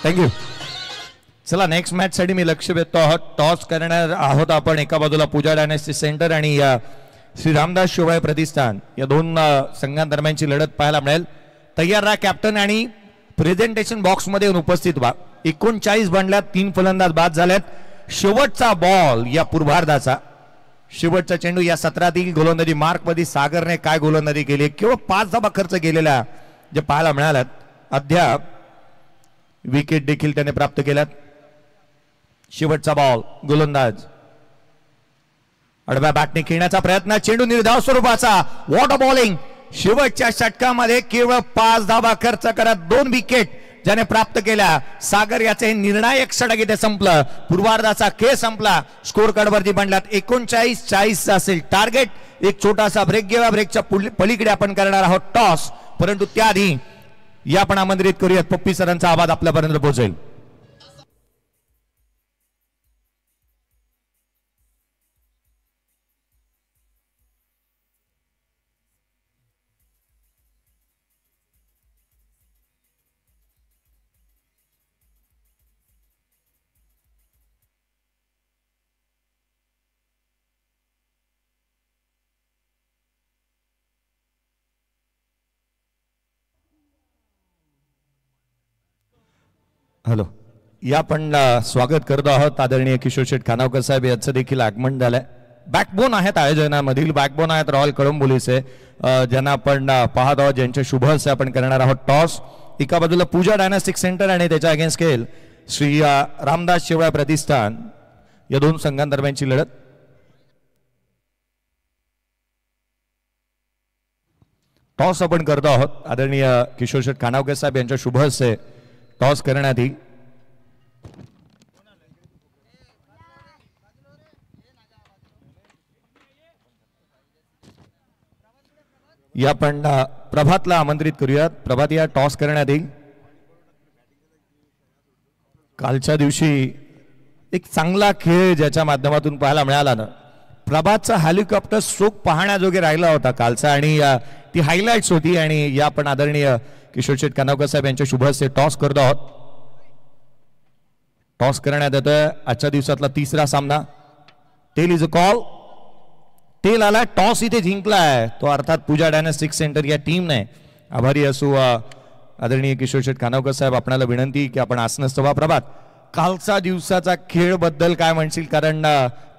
[SPEAKER 1] थँक्यू. चला नेक्स्ट मॅच साठी मी लक्ष वेधतो आहोत. टॉस करणार आहोत आपण. एका बाजूला पूजा डायनॉस्टिक सेंटर आणि श्री रामदास शिवाय प्रतिष्ठान या दोन संघांदरम्यानची लढत पाहायला मिळेल. तयार राहा कॅप्टन आणि प्रेझेंटेशन बॉक्स मध्ये उपस्थित व्हा. 39 बनल्यात. 3 फलंदाज बाद झालेत. शेवटचा बॉल या पूर्वार्धाचा. शेवटचा चेंडू या सत्रातील गोलंदाजी मार्कमध्ये सागरने काय गोलंदाजी केली. केवळ 5 धावा खर्च केलेल्या जे पाहायला मिळाल्यात. अद्याप विकेट देखील त्याने प्राप्त केल्यात. शेवटचा बॉल. गोलंदाज आडव्या बॅटने खेळण्याचा प्रयत्न. चेंडू निर्धाव स्वरूपाचा. What a bowling. शेवटच्या षटकामध्ये केवळ 5 धावा खर्च करत 2 विकेट ज्याने प्राप्त केल्या. सागर याचे हे निर्णायक षटक इथे संपलं. पूर्वार्धाचा खेळ संपला. स्कोर कार्डवरती बनल्यात 39-40 असेल टार्गेट. एक छोटासा ब्रेक घेऊया. ब्रेकच्या पलीकडे आपण करणार आहोत टॉस. परंतु त्याआधी या आपण आमंत्रित करूयात पप्पी सरांचा आवाज आपल्यापर्यंत पोहोचेल. हॅलो. या आपण स्वागत करतो आहोत आदरणीय किशोर शेठ खानावकर साहेब यांचं देखील आगमन झालंय. बॅकबोन आहेत आयोजनामधील. बॅकबोन आहेत रॉयल कळंबोलीचे ज्यांना आपण पाहत आहोत, ज्यांचे शुभ हस्ते आपण करणार आहोत टॉस. एका बाजूला पूजा डायनॉस्टिक सेंटर आणि त्याच्या अगेन्स्ट खेळ श्री रामदास शिवाय प्रतिष्ठान या दोन संघांदरम्यानची लढत. टॉस आपण करतो आहोत. आदरणीय किशोर शेठ खानावकर साहेब यांच्या शुभ हस्ते टॉस करण्यात येईल. या आपण प्रभातला आमंत्रित करूयात. प्रभात या टॉस करण्यात येईल. कालच्या दिवशी एक चांगला खेळ ज्याच्या माध्यमातून पाहायला मिळाला ना, प्रभातचा हेलिकॉप्टर स्ट्रोक पाहण्याजोगे राहिला होता कालचा आणि ती हायलाइट्स होती. आणि या आपण आदरणीय किशोर शेठ कानावकर साहेब यांच्या शुभ हस्ते टॉस करतो आहोत. टॉस करण्यात येतोय. आजच्या दिवसातला तिसरा सामना. Tail is a call. Tail आला. टॉस इथे जिंकलाय तो अर्थात पूजा डायनॅस्टिक सेंटर या टीमने. आभारी असू आदरणीय किशोर शेठ कानावकर साहेब. आपणाला विनंती की आपण आसनस्थ व्हा. प्रभात, कालचा दिवसाचा खेळ बद्दल काय म्हणशील? कारण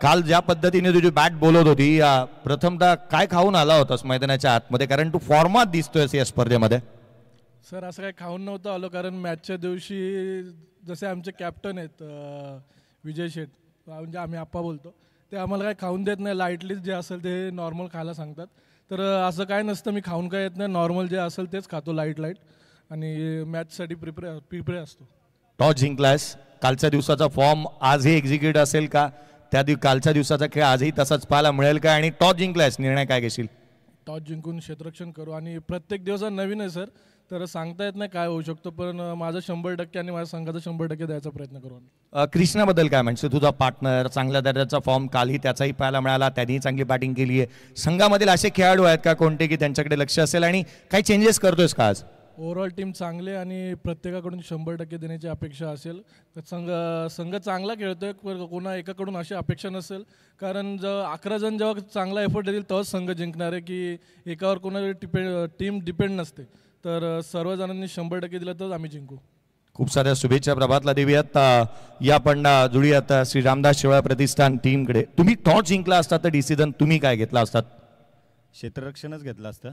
[SPEAKER 1] काल ज्या पद्धतीने तुझी बॅट बोलत होती, प्रथमतः काय खाऊन आला होतास मैदानाच्या आतमध्ये? कारण तू फॉर्मात दिसतोयस या स्पर्धेमध्ये.
[SPEAKER 2] सर असं काही खाऊन नव्हतं आलो, कारण मॅचच्या दिवशी जसे आमचे कॅप्टन आहेत विजय शेठ, म्हणजे आम्ही आप्पा बोलतो, ते आम्हाला काही खाऊन देत नाही. लाईटलीच जे असेल ते नॉर्मल खायला सांगतात. तर असं काय नसतं, मी खाऊन काय येत नाही. नॉर्मल जे असेल तेच खातो, लाईट आणि मॅचसाठी प्रिपेअर असतो.
[SPEAKER 1] टॉस जिंकलास. कालच्या दिवसाचा फॉर्म आजही एक्झिक्यूट असेल का? कालच्या दिवसाचा खेळ आजही तसाच पाहायला मिळेल का? आणि टॉस जिंकलास, निर्णय काय घेशील?
[SPEAKER 2] टॉस जिंकून क्षेत्ररक्षण करू. आणि प्रत्येक दिवस नवीन आहे सर, तर सांगता येत नाही काय होऊ शकतो, पण माझं 100% आणि माझ्या संघाचा 100% द्यायचा प्रयत्न करू.
[SPEAKER 1] कृष्णाबद्दल काय म्हणतो? तुझा पार्टनर चांगल्या दर्जाचा फॉर्म कालही त्याचाही पाहायला मिळाला, त्यांनी चांगली बॅटिंग केली आहे. संघामधील असे खेळाडू आहेत का कोणते की त्यांच्याकडे लक्ष असेल आणि काही चेंजेस करतोयस का आज?
[SPEAKER 2] ओव्हरऑल टीम चांगले आणि प्रत्येकाकडून 100% देण्याची अपेक्षा असेल. संघ चांगला खेळतोय, कोणा एकाकडून अशी अपेक्षा नसेल, कारण 11 जण जेव्हा चांगला एफर्ट देतील तेव्हाच संघ जिंकणार आहे. की एकावर कोणावर टीम डिपेंड नसते. तर सर्वजणांनी 100% दिलं तर आम्ही जिंकू.
[SPEAKER 1] खूप साऱ्या शुभेच्छा प्रभातला देऊयात. या पण जुळूयात श्री रामदास शेवाळ प्रतिष्ठान टीमकडे. तुम्ही टॉस जिंकला असता तर डिसिजन तुम्ही काय घेतला असतात?
[SPEAKER 3] क्षेत्ररक्षणच घेतलं असतं.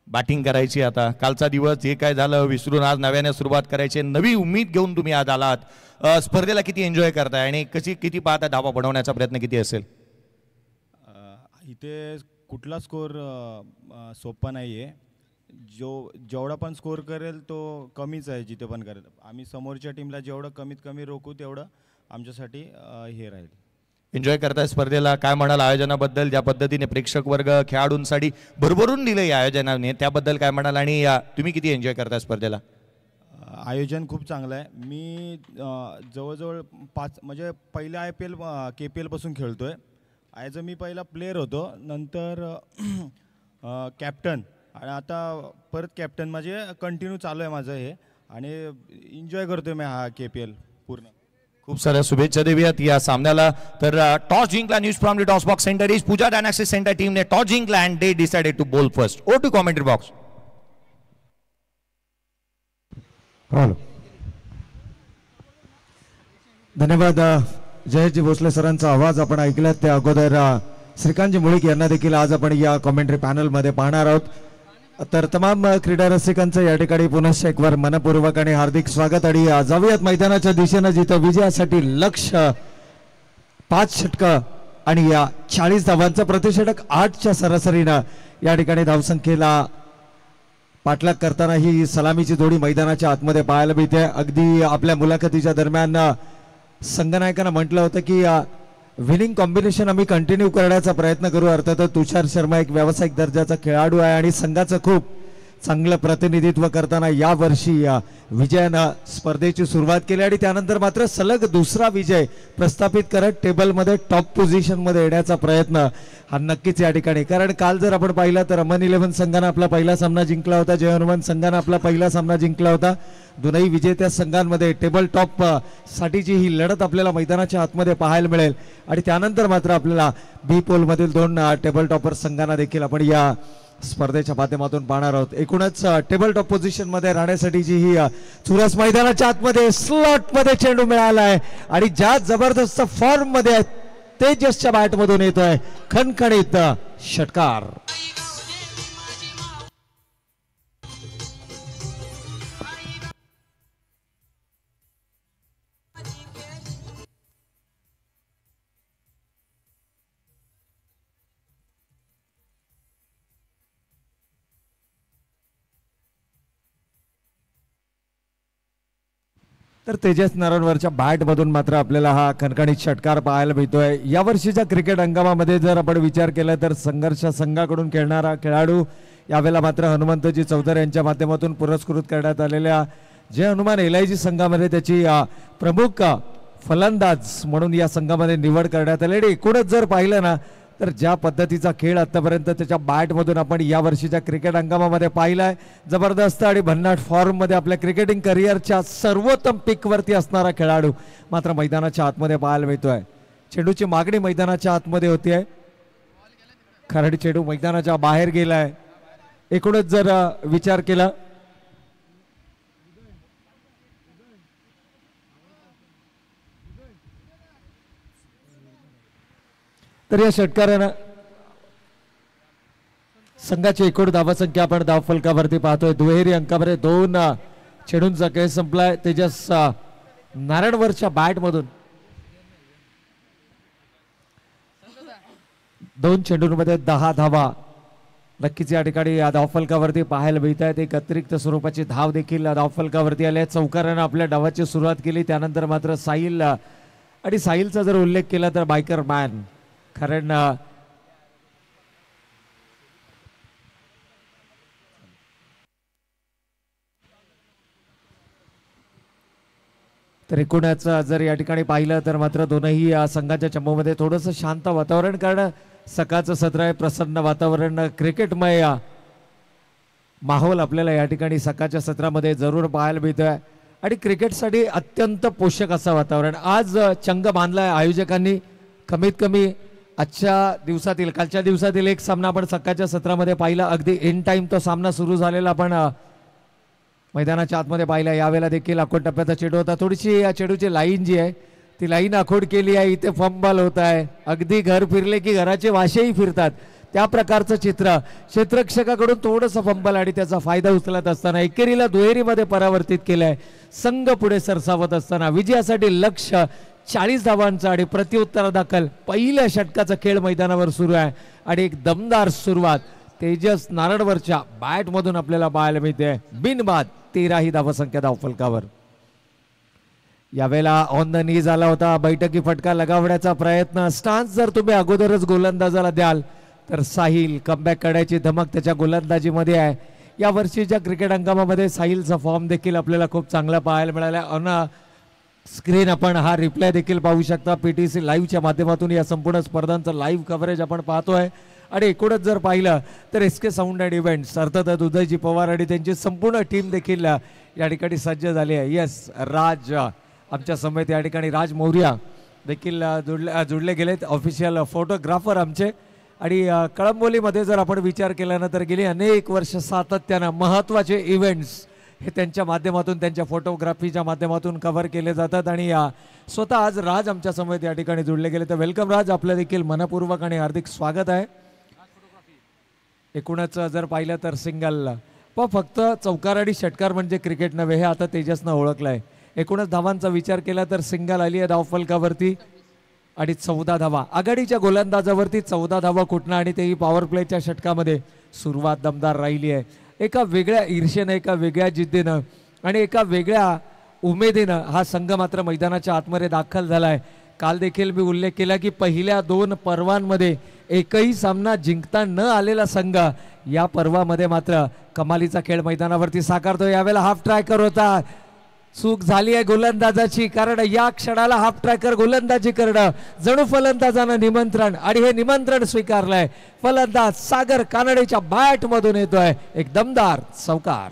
[SPEAKER 1] बॅटिंग करायची. आता कालचा दिवस जे काय झालं विसरून आज नव्याने सुरुवात करायची. नवी उमेद घेऊन तुम्ही आज आलात. स्पर्धेला किती एन्जॉय करताय आणि किती पाहता? धावा बनवण्याचा प्रयत्न किती असेल?
[SPEAKER 3] इथे कुठला स्कोर सोपा नाही आहे. जेवढा पण स्कोर करेल तो कमीच आहे जिथे पण करेल. आम्ही समोरच्या टीमला जेवढं कमीत कमी रोखू तेवढं आमच्यासाठी हे राहील.
[SPEAKER 1] एन्जॉय करताय स्पर्धेला. काय म्हणाल आयोजनाबद्दल? ज्या पद्धतीने प्रेक्षक वर्ग खेळाडूंसाठी भरभरून दिलं या आयोजनाने, त्याबद्दल काय म्हणाल? आणि तुम्ही किती एन्जॉय करताय स्पर्धेला?
[SPEAKER 3] आयोजन खूप चांगलं आहे. मी जवळजवळ 5 म्हणजे पहिल्या IPL KPL पासून खेळतोय. ॲज मी पहिला प्लेयर होतो, नंतर कॅप्टन आणि आता परत कॅप्टन. म्हणजे कंटिन्यू चालू आहे माझं हे आणि एन्जॉय करतोय मी हा KPL पूर्ण.
[SPEAKER 1] खूप साऱ्या शुभेच्छा देऊयात या सामन्याला. तर टॉस जिंकला. News from the toss box centre is Pooja dynastic centre टीमने टॉस जिंकला and they decided to bowl first. ओ टू कॉमेंट्री बॉक्स.
[SPEAKER 4] धन्यवाद. जयजी भोसले सरांचा आवाज आपण ऐकलात. त्या अगोदर श्रीकांतजी मुळीक यांना देखील आज आपण या कॉमेंट्री पॅनलमध्ये पाहणार आहोत. तर तमाम क्रीडा रसिकांचं या ठिकाणी पुनश्च एकवार मनपूर्वक आणि हार्दिक स्वागत. आणि जाऊयात मैदानाच्या दिशेनं, जिथं विजयासाठी लक्ष्य 5 षटकं आणि या 40 धावांचं प्रतिषटक 8च्या सरासरीनं या ठिकाणी धावसंख्येला पाठलाग करताना ही सलामीची जोडी मैदानाच्या आतमध्ये पाहायला मिळते. अगदी आपल्या मुलाखतीच्या दरम्यान संघनायकांना म्हटलं होतं की विनिंग कॉम्बिनेशन आम्ही कंटिन्यू करण्याचा प्रयत्न करू. अर्थात तुषार शर्मा एक व्यावसायिक दर्जाचा खेळाडू आहे आणि संघाचं खूप चांगलं प्रतिनिधित्व करताना यावर्षी विजयानं स्पर्धेची सुरुवात केली आणि त्यानंतर मात्र सलग दुसरा विजय प्रस्थापित करत टेबलमध्ये टॉप पोझिशनमध्ये येण्याचा प्रयत्न हा नक्कीच या ठिकाणी. कारण काल जर आपण पाहिलं तर अमन 11 संघानं आपला पहिला सामना जिंकला होता, जय हनुमान संघानं आपला पहिला सामना जिंकला होता. दोनही विजेत्या संघांमध्ये टेबल टॉप साठीची ही लढत आपल्याला मैदानाच्या आतमध्ये पाहायला मिळेल. आणि त्यानंतर मात्र आपल्याला बी पोलमधील 2 टेबल टॉपर संघांना देखील आपण या स्पर्धेच्या माध्यमातून पाहणार आहोत. एकूणच टेबल टॉप पोझिशन मध्ये राहण्यासाठीची ही चुरस मैदानाच्या आतमध्ये स्लॉट मध्ये चेंडू मिळाला आहे आणि ज्या जबरदस्त फॉर्म मध्ये तेजसच्या बॅट मधून येतोय खणखणीत षटकार. तर तेजस नारायणवरच्या बॅटमधून मात्र आपल्याला हा खणखणीत षटकार पाहायला मिळतोय. यावर्षीच्या क्रिकेट हंगामामध्ये जर आपण विचार केला तर संघर्ष संघाकडून खेळणारा खेळाडू यावेळेला मात्र हनुमंतजी चौधरी यांच्या माध्यमातून पुरस्कृत करण्यात आलेल्या जे हनुमान LIG संघामध्ये त्याची प्रमुख फलंदाज म्हणून या संघामध्ये निवड करण्यात आली. एकूणच जर पाहिलं ना तर ज्या पद्धतीचा खेळ आतापर्यंत त्याच्या बॅटमधून आपण या वर्षीच्या क्रिकेट हंगामामध्ये पाहिलाय, जबरदस्त आणि भन्नाट फॉर्ममध्ये आपल्या क्रिकेटिंग करिअरच्या सर्वोत्तम पिकवरती असणारा खेळाडू मात्र मैदानाच्या आतमध्ये पाहायला मिळतोय. चेंडूची मागणी मैदानाच्या आतमध्ये होतीये, खराडी चेंडू मैदानाच्या बाहेर गेलाय. एकूणच जर विचार केला तर या षटकारानं संघाची एकूण धावसंख्या आपण धावफलकावरती पाहतोय. दुहेरी अंकामध्ये 2 चेंडूंचा खेळ संपलाय. तेजस नारायणवरच्या बॅटमधून 2 चेंडूंमध्ये 10 धावा नक्कीच या ठिकाणी धावफलकावरती पाहायला मिळत आहेत. एक अतिरिक्त स्वरूपाची धाव देखील धावफलकावरती आली आहे. चौकारानं आपल्या डावाची सुरुवात केली, त्यानंतर मात्र साहिल आणि साहिलचा जर उल्लेख केला तर बायकर मॅन, कारण तर एकूणच जर या ठिकाणी पाहिलं तर मात्र दोनही संघाच्या चमूमध्ये थोडंसं शांत वातावरण, कारण सकाळचं सत्र आहे, प्रसन्न वातावरण, क्रिकेटमय माहोल आपल्याला या ठिकाणी सकाळच्या सत्रामध्ये जरूर पाहायला मिळतोय आणि क्रिकेटसाठी अत्यंत पोषक असं वातावरण आज चंग बांधलाय आयोजकांनी. कमीत कमी आजच्या दिवसातील, कालच्या दिवसातील एक सामना आपण सकाळच्या सत्रामध्ये पाहिला, अगदी इन टाइम तो सामना सुरू झालेला आपण मैदानाच्या आतमध्ये पाहिला. यावेळेला देखील आखोड टप्प्याचा चेंडू होता, थोडीशी या चेंडूची लाईन जी आहे ती लाईन आखोड केली आहे, इथे फंबल होत आहे. अगदी घर फिरले की घराचे वाशेही फिरतात त्या प्रकारचं चित्र, क्षेत्ररक्षकाकडून थोडंसं फंबल आणि त्याचा फायदा उचलत असताना एकेरीला दुहेरीमध्ये परावर्तित केलंय. संघ पुढे सरसावत असताना विजयासाठी लक्ष्य 40 धावांचा आणि प्रत्युत्तर दाखल पहिल्या षटकाचा खेळ मैदानावर सुरू आहे आणि एक दमदार सुरुवात तेजस नारळवरच्या बॅटमधून आपल्याला पाहायला मिळते. बिनबाद 13 ही धावसंख्या धावफलकावर. यावेळेला ऑन द नी झाला होता, बैठकी फटका लगावण्याचा प्रयत्न. स्टान्स जर तुम्ही अगोदरच गोलंदाजाला द्याल तर साहिल कमबॅक करण्याची धमक त्याच्या गोलंदाजीमध्ये आहे. या वर्षीच्या क्रिकेट हंगामामध्ये साहिलचा फॉर्म देखील आपल्याला खूप चांगला पाहायला मिळाला. ऑन स्क्रीन आपण हा रिप्लाय देखील पाहू शकता. PTC लाईव्हच्या माध्यमातून या संपूर्ण स्पर्धांचं लाईव्ह कव्हरेज आपण पाहतोय आणि एकूणच जर पाहिलं तर SK साऊंड अँड इव्हेंट्स अर्थातच उदयजी पवार आणि त्यांची संपूर्ण टीम देखील या ठिकाणी सज्ज झाली आहे. येस, राज आमच्या समेत या ठिकाणी राज मौर्य देखील जुडले गेलेत, ऑफिशियल फोटोग्राफर आमचे. आणि कळंबोलीमध्ये जर आपण विचार केला ना तर गेली अनेक वर्ष सातत्यानं महत्त्वाचे इव्हेंट्स हे त्यांच्या माध्यमातून, त्यांच्या फोटोग्राफीच्या माध्यमातून कव्हर केले जातात आणि स्वतः आज राज आमच्या समेत या ठिकाणी जुडले गेले. तर वेलकम राज, आपलं देखील मनपूर्वक आणि हार्दिक स्वागत आहे. एकूणच जर पाहिलं तर सिंगल फक्त चौकार आणि षटकार म्हणजे क्रिकेट नव्हे हे आता तेजसनं ओळखलं आहे. एकूणच धावांचा विचार केला तर सिंगल आली आहे धावफलकावरती आणि 14 धावा आघाडीच्या गोलंदाजावरती. 14 धावा कुठनं आणि तेही पॉवर प्लेच्या षटकामध्ये. सुरुवात दमदार राहिली आहे, एका वेगळ्या ईर्षेनं, एका वेगळ्या जिद्दीनं आणि एका वेगळ्या उमेदीनं हा संघ मात्र मैदानाच्या आतमध्ये दाखल झालाय. काल देखील मी उल्लेख केला की पहिल्या 2 पर्वांमध्ये एकही सामना जिंकता न आलेला संघ या पर्वामध्ये मात्र कमालीचा खेळ मैदानावरती साकारतो. यावेळेला हाफ ट्रॅकर होता, चूक झाली आहे गोलंदाजाची, कारण या क्षणाला हाफ ट्रॅकर गोलंदाजी करणं जणू फलंदाजानं निमंत्रण आणि हे निमंत्रण स्वीकारलंय. फलंदाज सागर कानडेच्या बॅट मधून येतोय एक दमदार चौकार.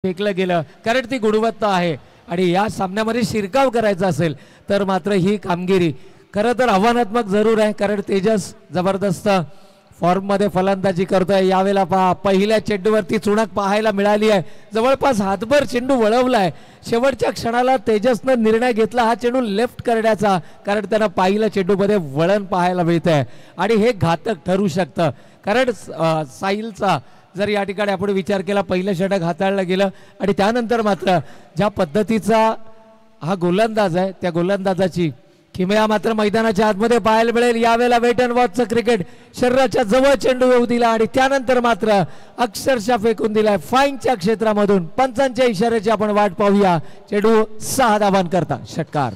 [SPEAKER 5] फेकलं गेलं, कारण ती गुणवत्ता आहे. आणि या सामन्यामध्ये शिरकाव करायचा असेल तर मात्र ही कामगिरी खरं तर आव्हानात्मक जरूर आहे, कारण तेजस जबरदस्त फॉर्ममध्ये फलंदाजी करतोय. यावेळेला पहा, पहिल्या चेंडूवरती चुणक पाहायला मिळाली आहे. जवळपास हातभर चेंडू वळवलाय. शेवटच्या क्षणाला तेजसनं निर्णय घेतला हा चेंडू लेफ्ट करण्याचा, कारण त्यांना पहिल्या चेंडूमध्ये वळण पाहायला मिळत आहे आणि हे घातक ठरू शकतं. कारण साहिलचा जर या ठिकाणी आपण विचार केला, पहिलं षटक हाताळलं गेलं आणि त्यानंतर मात्र ज्या पद्धतीचा हा गोलंदाज आहे त्या गोलंदाजाची किमया मात्र मैदानाच्या आतमध्ये पाहायला मिळेल. यावेळेला वेट अँड वॉचचं क्रिकेट, शरीराच्या जवळ चेंडू येऊ दिला आणि त्यानंतर मात्र अक्षरशः फेकून दिलाय फाईनच्या क्षेत्रामधून. पंचांच्या इशाऱ्याची आपण वाट पाहूया. चेंडू 6 धावांन करता षटकार.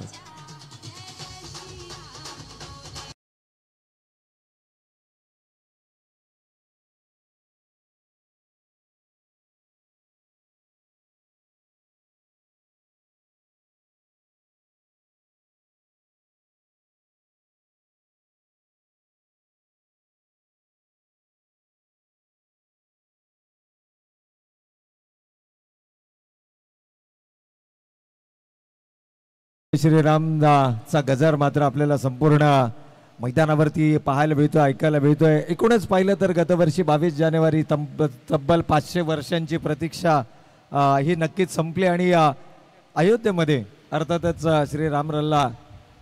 [SPEAKER 4] श्रीरामचा गजर मात्र आपल्याला संपूर्ण मैदानावरती पाहायला मिळतोय, ऐकायला मिळतोय. एकूणच पाहिलं तर गतवर्षी 22 जानेवारी तब्बल 500 वर्षांची प्रतीक्षा ही नक्कीच संपली आणि अयोध्येमध्ये अर्थातच श्रीराम लल्ला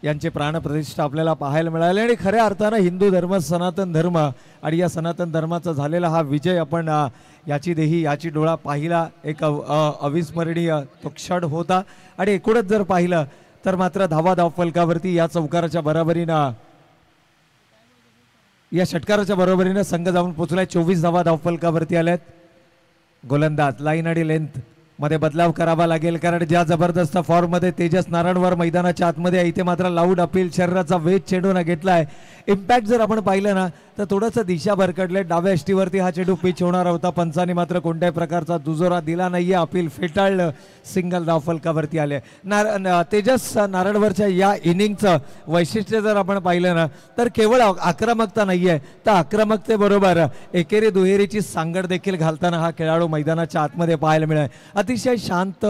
[SPEAKER 4] यांचे प्राणप्रतिष्ठा आपल्याला पाहायला मिळाले. आणि खऱ्या अर्थानं हिंदू धर्म, सनातन धर्म आणि या सनातन धर्माचा झालेला हा विजय आपण याची देही याची डोळा पाहिला. एक अविस्मरणीय तो क्षण होता. आणि एकूणच जर पाहिलं तर मात्र धावा धावफलकावरती या चौकाराच्या बरोबरीनं, या षटकाराच्या बरोबरीनं संघ जाऊन पोहोचलाय. 24 धावा धावफलकावरती आल्यात. गोलंदाज लाईन आणि लेंथ मध्ये बदलाव करावा लागेल, कारण ज्या जबरदस्त फॉर्म मध्ये तेजस नारायणवर मैदानाच्या आतमध्ये आहे, इथे मात्र लाऊड अपील, शरीराचा वेग चेंडूने घेतलाय. इम्पॅक्ट जर आपण पाहिलं ना तर थोडंसं दिशा भरकडले. डाव्या एष्टीवरती हा चेंडू पिच होणार होता. पंचांनी मात्र कोणत्याही प्रकारचा दुजोरा दिला नाहीये. अपील फेटाळलं. सिंगल धावफलकावरती आले. तेजस नारायणवरच्या या इनिंगचं वैशिष्ट्य जर आपण पाहिलं ना तर केवळ आक्रमकता नाहीये, तर आक्रमकतेबरोबर एकेरी दुहेरीची सांगड देखील घालताना हा खेळाडू मैदानाच्या आतमध्ये पाहायला मिळाला. अतिशय शांत,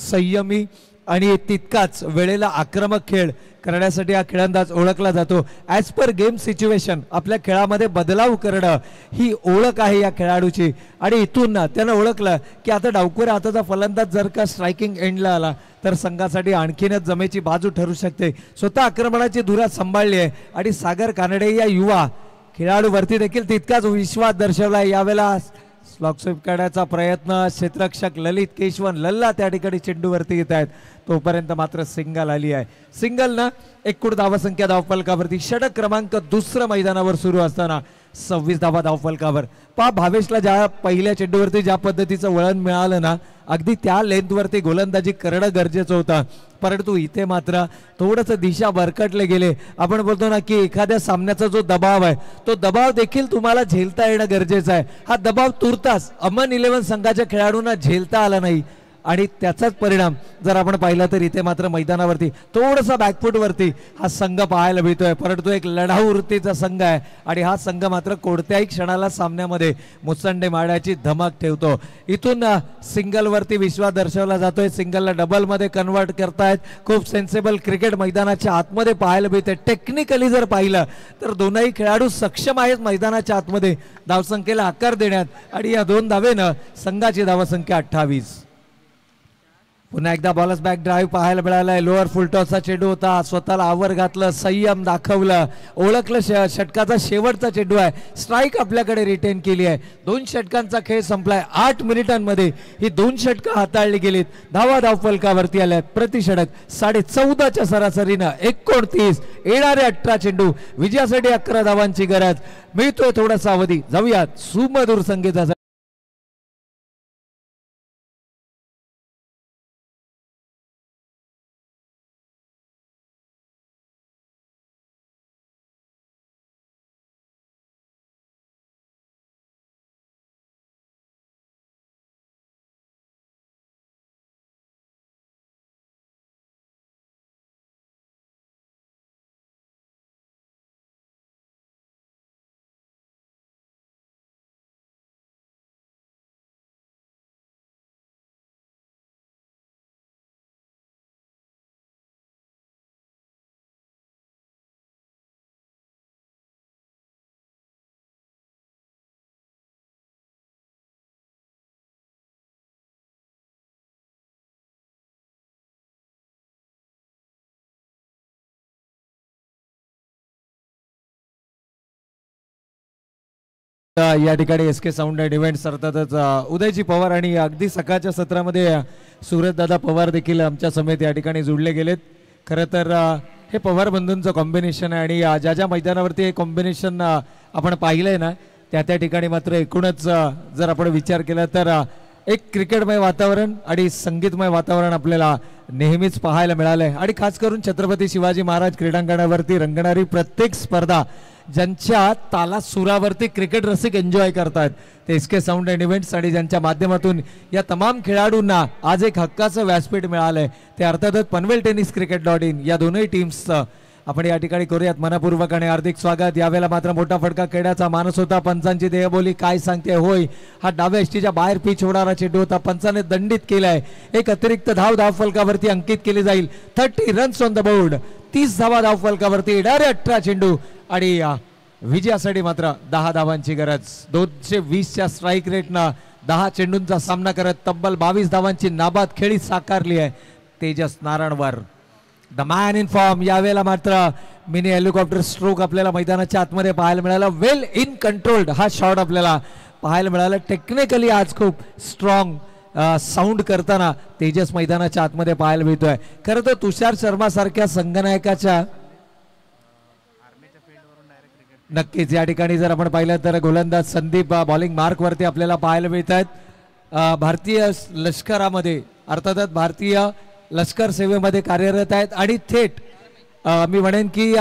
[SPEAKER 4] संयमी आणि तितकाच वेळेला आक्रमक खेळ करण्यासाठी हा खेळंदाज ओळखला जातो. ॲज पर गेम सिच्युएशन आपल्या खेळामध्ये बदलाव करणं ही ओळख आहे या खेळाडूची. आणि इथून त्यानं ओळखलं की आता डावखुरा हाताचा फलंदाज जर का स्ट्रायकिंग एंडला आला तर संघासाठी आणखीनच जमेची बाजू ठरू शकते. स्वतः आक्रमणाची धुरा सांभाळली आहे आणि सागर कानडे या युवा खेळाडूवरती देखील तितकाच विश्वास दर्शवला आहे. यावेळेला स्लॉक स्वीप करण्याचा प्रयत्न, क्षेत्ररक्षक ललित केशवन लल्ला त्या ठिकाणी चेंडूवरती येत आहेत. तोपर्यंत मात्र सिंगल आली आहे. सिंगलनं एकूण धावसंख्या धावफलकावरती षटक क्रमांक 2 मैदानावर सुरू असताना 26 धावा धावफलकावर. भावेशला ज्या पहिल्या चेंडूवरती ज्या पद्धतीचं वळण मिळालं ना, अगदी त्या लेंथवरती गोलंदाजी करणं गरजेचं होतं. परंतु इथे मात्र थोडंसं दिशा भरकटले गेले. आपण बोलतो ना की एखाद्या सामन्याचा जो दबाव आहे तो दबाव देखील तुम्हाला झेलता येणं गरजेचं आहे. हा दबाव तुर्तास अमन 11 संघाच्या खेळाडूंना झेलता आला नाही आणि त्याचाच परिणाम जर आपण पाहिला तर इथे मात्र मैदानावरती थोडंसं बॅकफुटवरती हा संघ पाहायला मिळतोय. परंतु एक लढाऊ वृत्तीचा संघ आहे आणि हा संघ मात्र कोणत्याही क्षणाला सामन्यामध्ये मुसंडे मारण्याची धमक ठेवतो. इथून सिंगलवरती विश्वास दर्शवला जातोय. सिंगलला डबलमध्ये कन्वर्ट करतायत. खूप सेन्सेबल क्रिकेट मैदानाच्या आतमध्ये पाहायला मिळते. टेक्निकली जर पाहिलं तर दोनही खेळाडू सक्षम आहेत मैदानाच्या आतमध्ये धावसंख्येला आकार देण्यात. आणि या 2 धावेनं संघाची धावसंख्या 28. पुन्हा एकदा बॉलर्स बॅक ड्राईव्ह पाहायला मिळालाय. लोअर फुलटॉसचा चेंडू होता. स्वतःला आवर घातलं, संयम दाखवलं, ओळखलं षटकाचा शेवटचा चेंडू आहे. स्ट्राईक आपल्याकडे रिटेन केली आहे. 2 षटकांचा खेळ संपलाय. 8 मिनिटांमध्ये ही 2 षटकं हाताळली गेलीत. धावा धावफलकावरती आल्यात. प्रति षटक 14.5च्या सरासरीनं 29. येणारे 18 चेंडू. विजयासाठी 11 धावांची गरज. मिळतोय थोडासा अवधी. जाऊयात सुमधुर संगीताचा.
[SPEAKER 5] या ठिकाणी S K sound and events अर्थातच उदयजी पवार आणि अगदी सकाळच्या सत्रामध्ये सूरजदादा पवार देखील आमच्या समेत या ठिकाणी जोडले गेलेत. खरं तर हे पवार बंधूंचं कॉम्बिनेशन आहे आणि ज्या ज्या मैदानावरती हे कॉम्बिनेशन आपण पाहिलंय ना त्या ठिकाणी मात्र एकूणच जर आपण विचार केला तर एक क्रिकेटमय वातावरण आणि संगीतमय वातावरण आपल्याला नेहमीच पाहायला मिळालंय. आणि खास करून छत्रपती शिवाजी महाराज क्रीडांगणावरती रंगणारी प्रत्येक स्पर्धा ज्यांच्या ताला सुरावरती क्रिकेट रसिक एन्जॉय करतात ते S K sound and events आणि ज्यांच्या माध्यमातून या तमाम खेळाडूंना आज एक हक्काचं व्यासपीठ मिळालंय ते अर्थातच पनवेल टेनिस क्रिकेट.in या दोनही टीम्सचं आपण या ठिकाणी करूयात मनपूर्वक आणि हार्दिक स्वागत. यावेळेला मात्र मोठा फटका खेळण्याचा मानस होता. पंचांची देहबोली काय सांगते. होय, हा डाव्या एसटीच्या बाहेर पिच होणारा चेंडू होता. पंचाने दंडित केलाय. एक अतिरिक्त धाव फलकावरती अंकित केली जाईल. 30 रन्स ऑन द बोर्ड. 30 धावा धाव फलकावरती येणारे 18 चेंडू आणि विजयासाठी मात्र 10 धावांची गरज. 220च्या स्ट्राईक रेटनं 10 चेंडूंचा सामना करत तब्बल 22 धावांची नाबाद खेळी साकारली आहे तेजस नारायणवर. The man in form. यावेळेला मात्र मिनी हेलिकॉप्टर स्ट्रोक आपल्याला मैदानाच्या आतमध्ये पाहायला मिळाला. वेल इन कंट्रोल्ड हा शॉट आपल्याला पाहायला मिळाला. टेक्निकली आज खूप स्ट्रॉंग साऊंड करताना तेजस मैदानाच्या आतमध्ये पाहायला मिळतोय. खरं तर तुषार शर्मा सारख्या संघनायकाच्या नक्कीच या ठिकाणी जर आपण पाहिलं तर गोलंदाज संदीप बॉलिंग मार्क वरती आपल्याला पाहायला मिळत आहेत. भारतीय लष्करामध्ये अर्थातच भारतीय लष्कर सेवेमध्ये कार्यरत आहेत आणि थेट मी म्हणेन की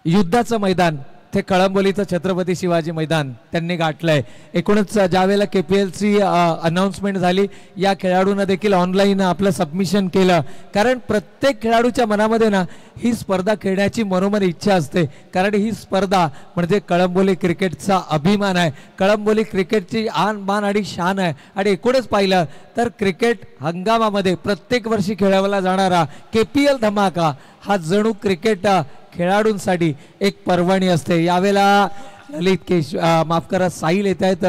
[SPEAKER 5] युद्धाचं मैदान ते कळंबोलीचं छत्रपती शिवाजी मैदान त्यांनी गाठलंय. एकूणच ज्या वेळेला KPLची अनाउन्समेंट झाली या खेळाडूंना देखील ऑनलाईन आपलं सबमिशन केलं. कारण प्रत्येक खेळाडूच्या मनामध्ये ना ही स्पर्धा खेळण्याची मनोमन इच्छा असते. कारण ही स्पर्धा म्हणजे कळंबोली क्रिकेटचा अभिमान आहे. कळंबोली क्रिकेटची आन मान आणि शान आहे. आणि एकूणच पाहिलं तर क्रिकेट हंगामामध्ये प्रत्येक वर्षी खेळवला जाणारा KPL धमाका हा जणू क्रिकेट खेळाडूंसाठी एक पर्वणी असते. यावेळेला ललित माफ करा साहिल येत आहेत.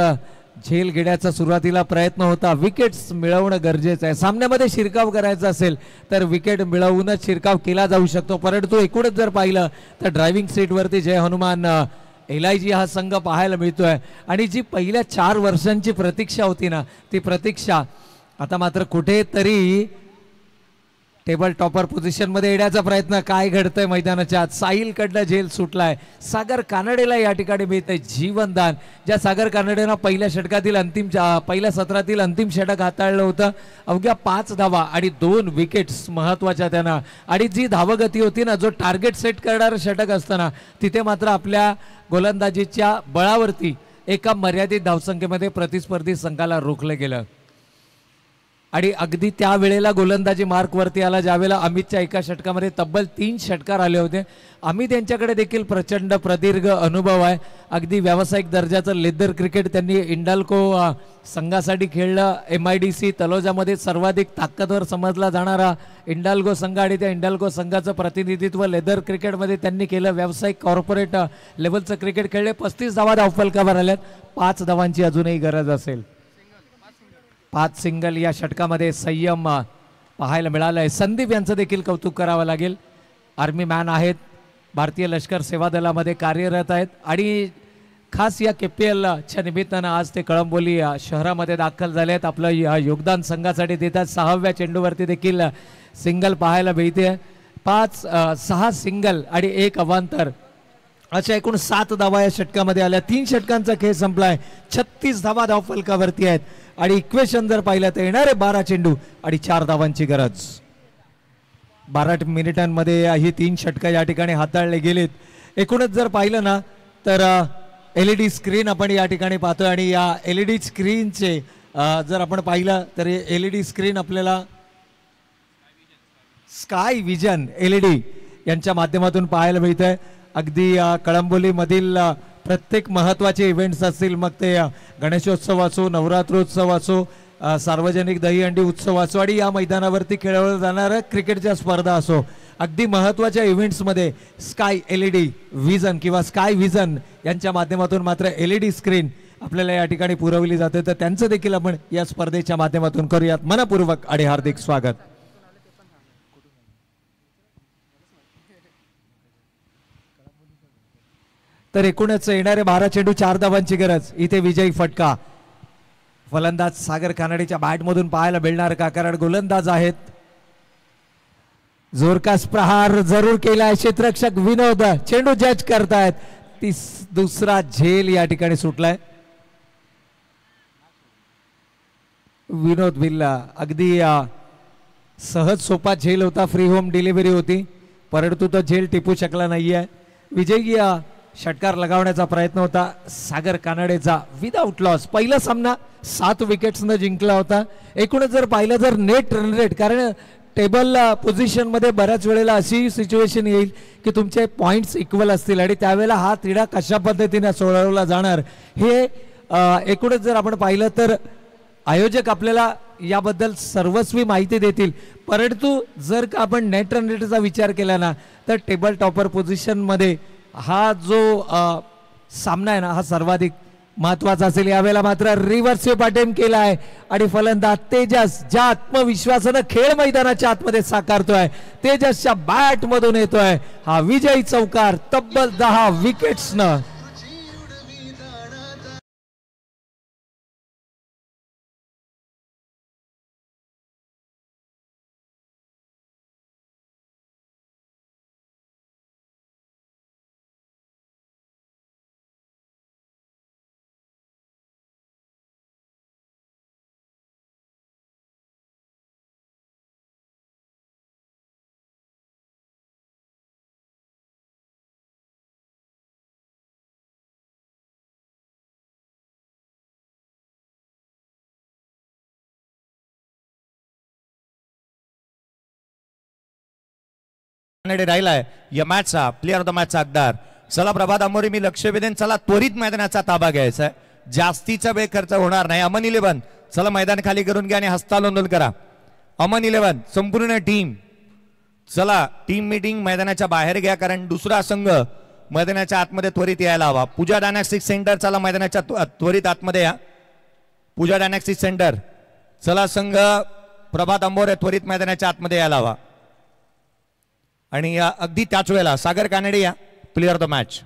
[SPEAKER 5] झेल घेण्याचा सुरुवातीला प्रयत्न होता. विकेट्स मिळवणं गरजेचं आहे. सामन्यामध्ये शिरकाव करायचा असेल तर विकेट मिळवूनच शिरकाव केला जाऊ शकतो. परंतु एकूणच जर पाहिलं तर ड्रायव्हिंग सीटवरती जय हनुमान LIG हा संघ पाहायला मिळतोय. आणि जी पहिल्या 4 वर्षांची प्रतीक्षा होती ना ती प्रतीक्षा आता मात्र कुठेतरी टेबल टॉपर पोझिशन मध्ये येण्याचा प्रयत्न. काय घडतंय मैदानाच्या आत. साहिल कडनं झेल सुटलाय. सागर कानडेला या ठिकाणी मिळतंय जीवनदान. ज्या सागर कानडेनं पहिल्या सत्रातील अंतिम षटक हाताळलं होतं. अवघ्या 5 धावा आणि 2 विकेट्स महत्वाच्या त्यांना. आणि जी धावगती होती ना जो टार्गेट सेट करणारं षटक असताना तिथे मात्र आपल्या गोलंदाजीच्या बळावरती एका मर्यादित धावसंख्येमध्ये प्रतिस्पर्धी संघाला रोखलं गेलं. आणि अगदी त्या वेळेला गोलंदाजी मार्क वरती आला ज्यावेळेला अमितच्या एका षटकामध्ये तब्बल 3 षटकार आले होते. अमित यांच्याकडे देखील प्रचंड प्रदीर्घ अनुभव आहे. अगदी व्यावसायिक दर्जाचं लेदर क्रिकेट त्यांनी इंडाल्को संघासाठी खेळलं. MIDC तलोजामध्ये सर्वाधिक ताकदवर समजला जाणारा इंडाल्को संघ आणि त्या इंडाल्को संघाचं प्रतिनिधित्व लेदर क्रिकेटमध्ये त्यांनी केलं. व्यावसायिक कॉर्पोरेट लेवलचं क्रिकेट खेळले. 35 धावा धावफलकावर आल्यात. 5 धावांची अजूनही गरज असेल. 5 सिंगल या षटकामध्ये संयम पाहायला मिळालाय. संदीप यांचं देखील कौतुक करावं लागेल. आर्मी मॅन आहेत. भारतीय लष्कर सेवा दलामध्ये कार्यरत आहेत आणि खास या KPLच्या निमित्तानं आज ते कळंबोली शहरामध्ये दाखल झाले आहेत. आपलं योगदान संघासाठी देतात. 6व्या चेंडूवरती देखील सिंगल पाहायला मिळते. 6 सिंगल आणि 1 अवांतर अशा एकूण 7 धावा या षटकामध्ये आल्या. 3 षटकांचा खेळ संपलाय. 36 धावा धावफलकावरती आहेत आणि इक्वेशन जर पाहिलं तर येणारे 12 चेंडू आणि 4 धावांची गरज. 12 मिनिटांमध्ये ही 3 षटकं या ठिकाणी हाताळले गेलेत. एकूणच जर पाहिलं ना तर LED स्क्रीन आपण या ठिकाणी पाहतोय आणि या LED स्क्रीनचे जर आपण पाहिलं तर LED स्क्रीन आपल्याला स्काय विजन LED यांच्या माध्यमातून पाहायला मिळतंय. अगदी कळंबोलीमधील प्रत्येक महत्त्वाचे इव्हेंट्स असतील मग ते गणेशोत्सव असो, नवरात्रोत्सव असो, सार्वजनिक दहीहंडी उत्सव असो आणि या मैदानावरती खेळवल्या जाणाऱ्या क्रिकेटच्या स्पर्धा असो, अगदी महत्त्वाच्या इव्हेंट्समध्ये स्काय LED विजन किंवा स्काय विजन यांच्या माध्यमातून मात्र LED स्क्रीन आपल्याला या ठिकाणी पुरवली जाते. तर त्यांचं देखील आपण या स्पर्धेच्या माध्यमातून करूयात मनपूर्वक आणि हार्दिक स्वागत. तर एकूणच येणारे 12 चेंडू 4 धावांची गरज. इथे विजयी फटका फलंदाज सागर कानडेच्या बॅटमधून पाहायला मिळणार का, कारण गोलंदाज आहेत. जोरकास प्रहार जरूर केलाय क्षेत्ररक्षक विनोद, चेंडू जज करतायत. दुसरा झेल या ठिकाणी सुटलाय. विनोद विल्ला अगदी सहज सोपा झेल होता, फ्री होम डिलिव्हरी होती, परंतु तो झेल टिपू शकला नाहीये. विजयी षटकार लगावण्याचा प्रयत्न होता सागर कानडेचा विदाउट लॉस. पहिला सामना 7 विकेट्सनं जिंकला होता. एकूणच जर पाहिलं जर नेट रन रेट, कारण टेबल पोझिशन मध्ये बऱ्याच वेळेला अशी सिच्युएशन येईल की तुमचे पॉइंट्स इक्वल असतील आणि त्यावेळेला हा तिढा कशा पद्धतीने सोडवला जाणार हे एकूणच जर आपण पाहिलं तर आयोजक आपल्याला याबद्दल सर्वस्वी माहिती देतील. परंतु जर का आपण नेट रन रेटचा विचार केला ना तर टेबल टॉपर पोझिशन मध्ये हा जो सामना आहे ना हा सर्वाधिक महत्वाचा असेल. यावेळेला मात्र रिव्हर्स स्वीप अटेम्प्ट केला आहे आणि फलंदाज तेजस ज्या आत्मविश्वासानं खेळ मैदानाच्या आतमध्ये साकारतोय, तेजसच्या बॅट मधून येतोय हा विजयी चौकार तब्बल 10 विकेट्सनं.
[SPEAKER 1] राहिलाय या मॅचचा प्लेअर ऑफ द मॅचचा हकदार. चला प्रभात आंबोरे, मी लक्ष वेधेन. चला त्वरित मैदानाचा ताबा घ्यायचा आहे, जास्तीचा वेळ खर्च होणार नाही. अमन 11 चला मैदान खाली करून घ्या आणि हस्तांदोलन करा. अमन 11 संपूर्ण टीम चला टीम मीटिंग मैदानाच्या बाहेर घ्या, कारण दुसरा संघ मैदानाच्या आतमध्ये त्वरित यायला हवा. पूजा डायनॅस्टिक सेंटर चला मैदानाच्या त्वरित आतमध्ये या. पूजा डायनॅस्टिक सेंटर चला संघ प्रभात आंबोरे त्वरित मैदानाच्या आतमध्ये यायला हवा. आणि अगदी त्याच वेळेला सागर कानडे या प्लेअर ऑफ द मॅच.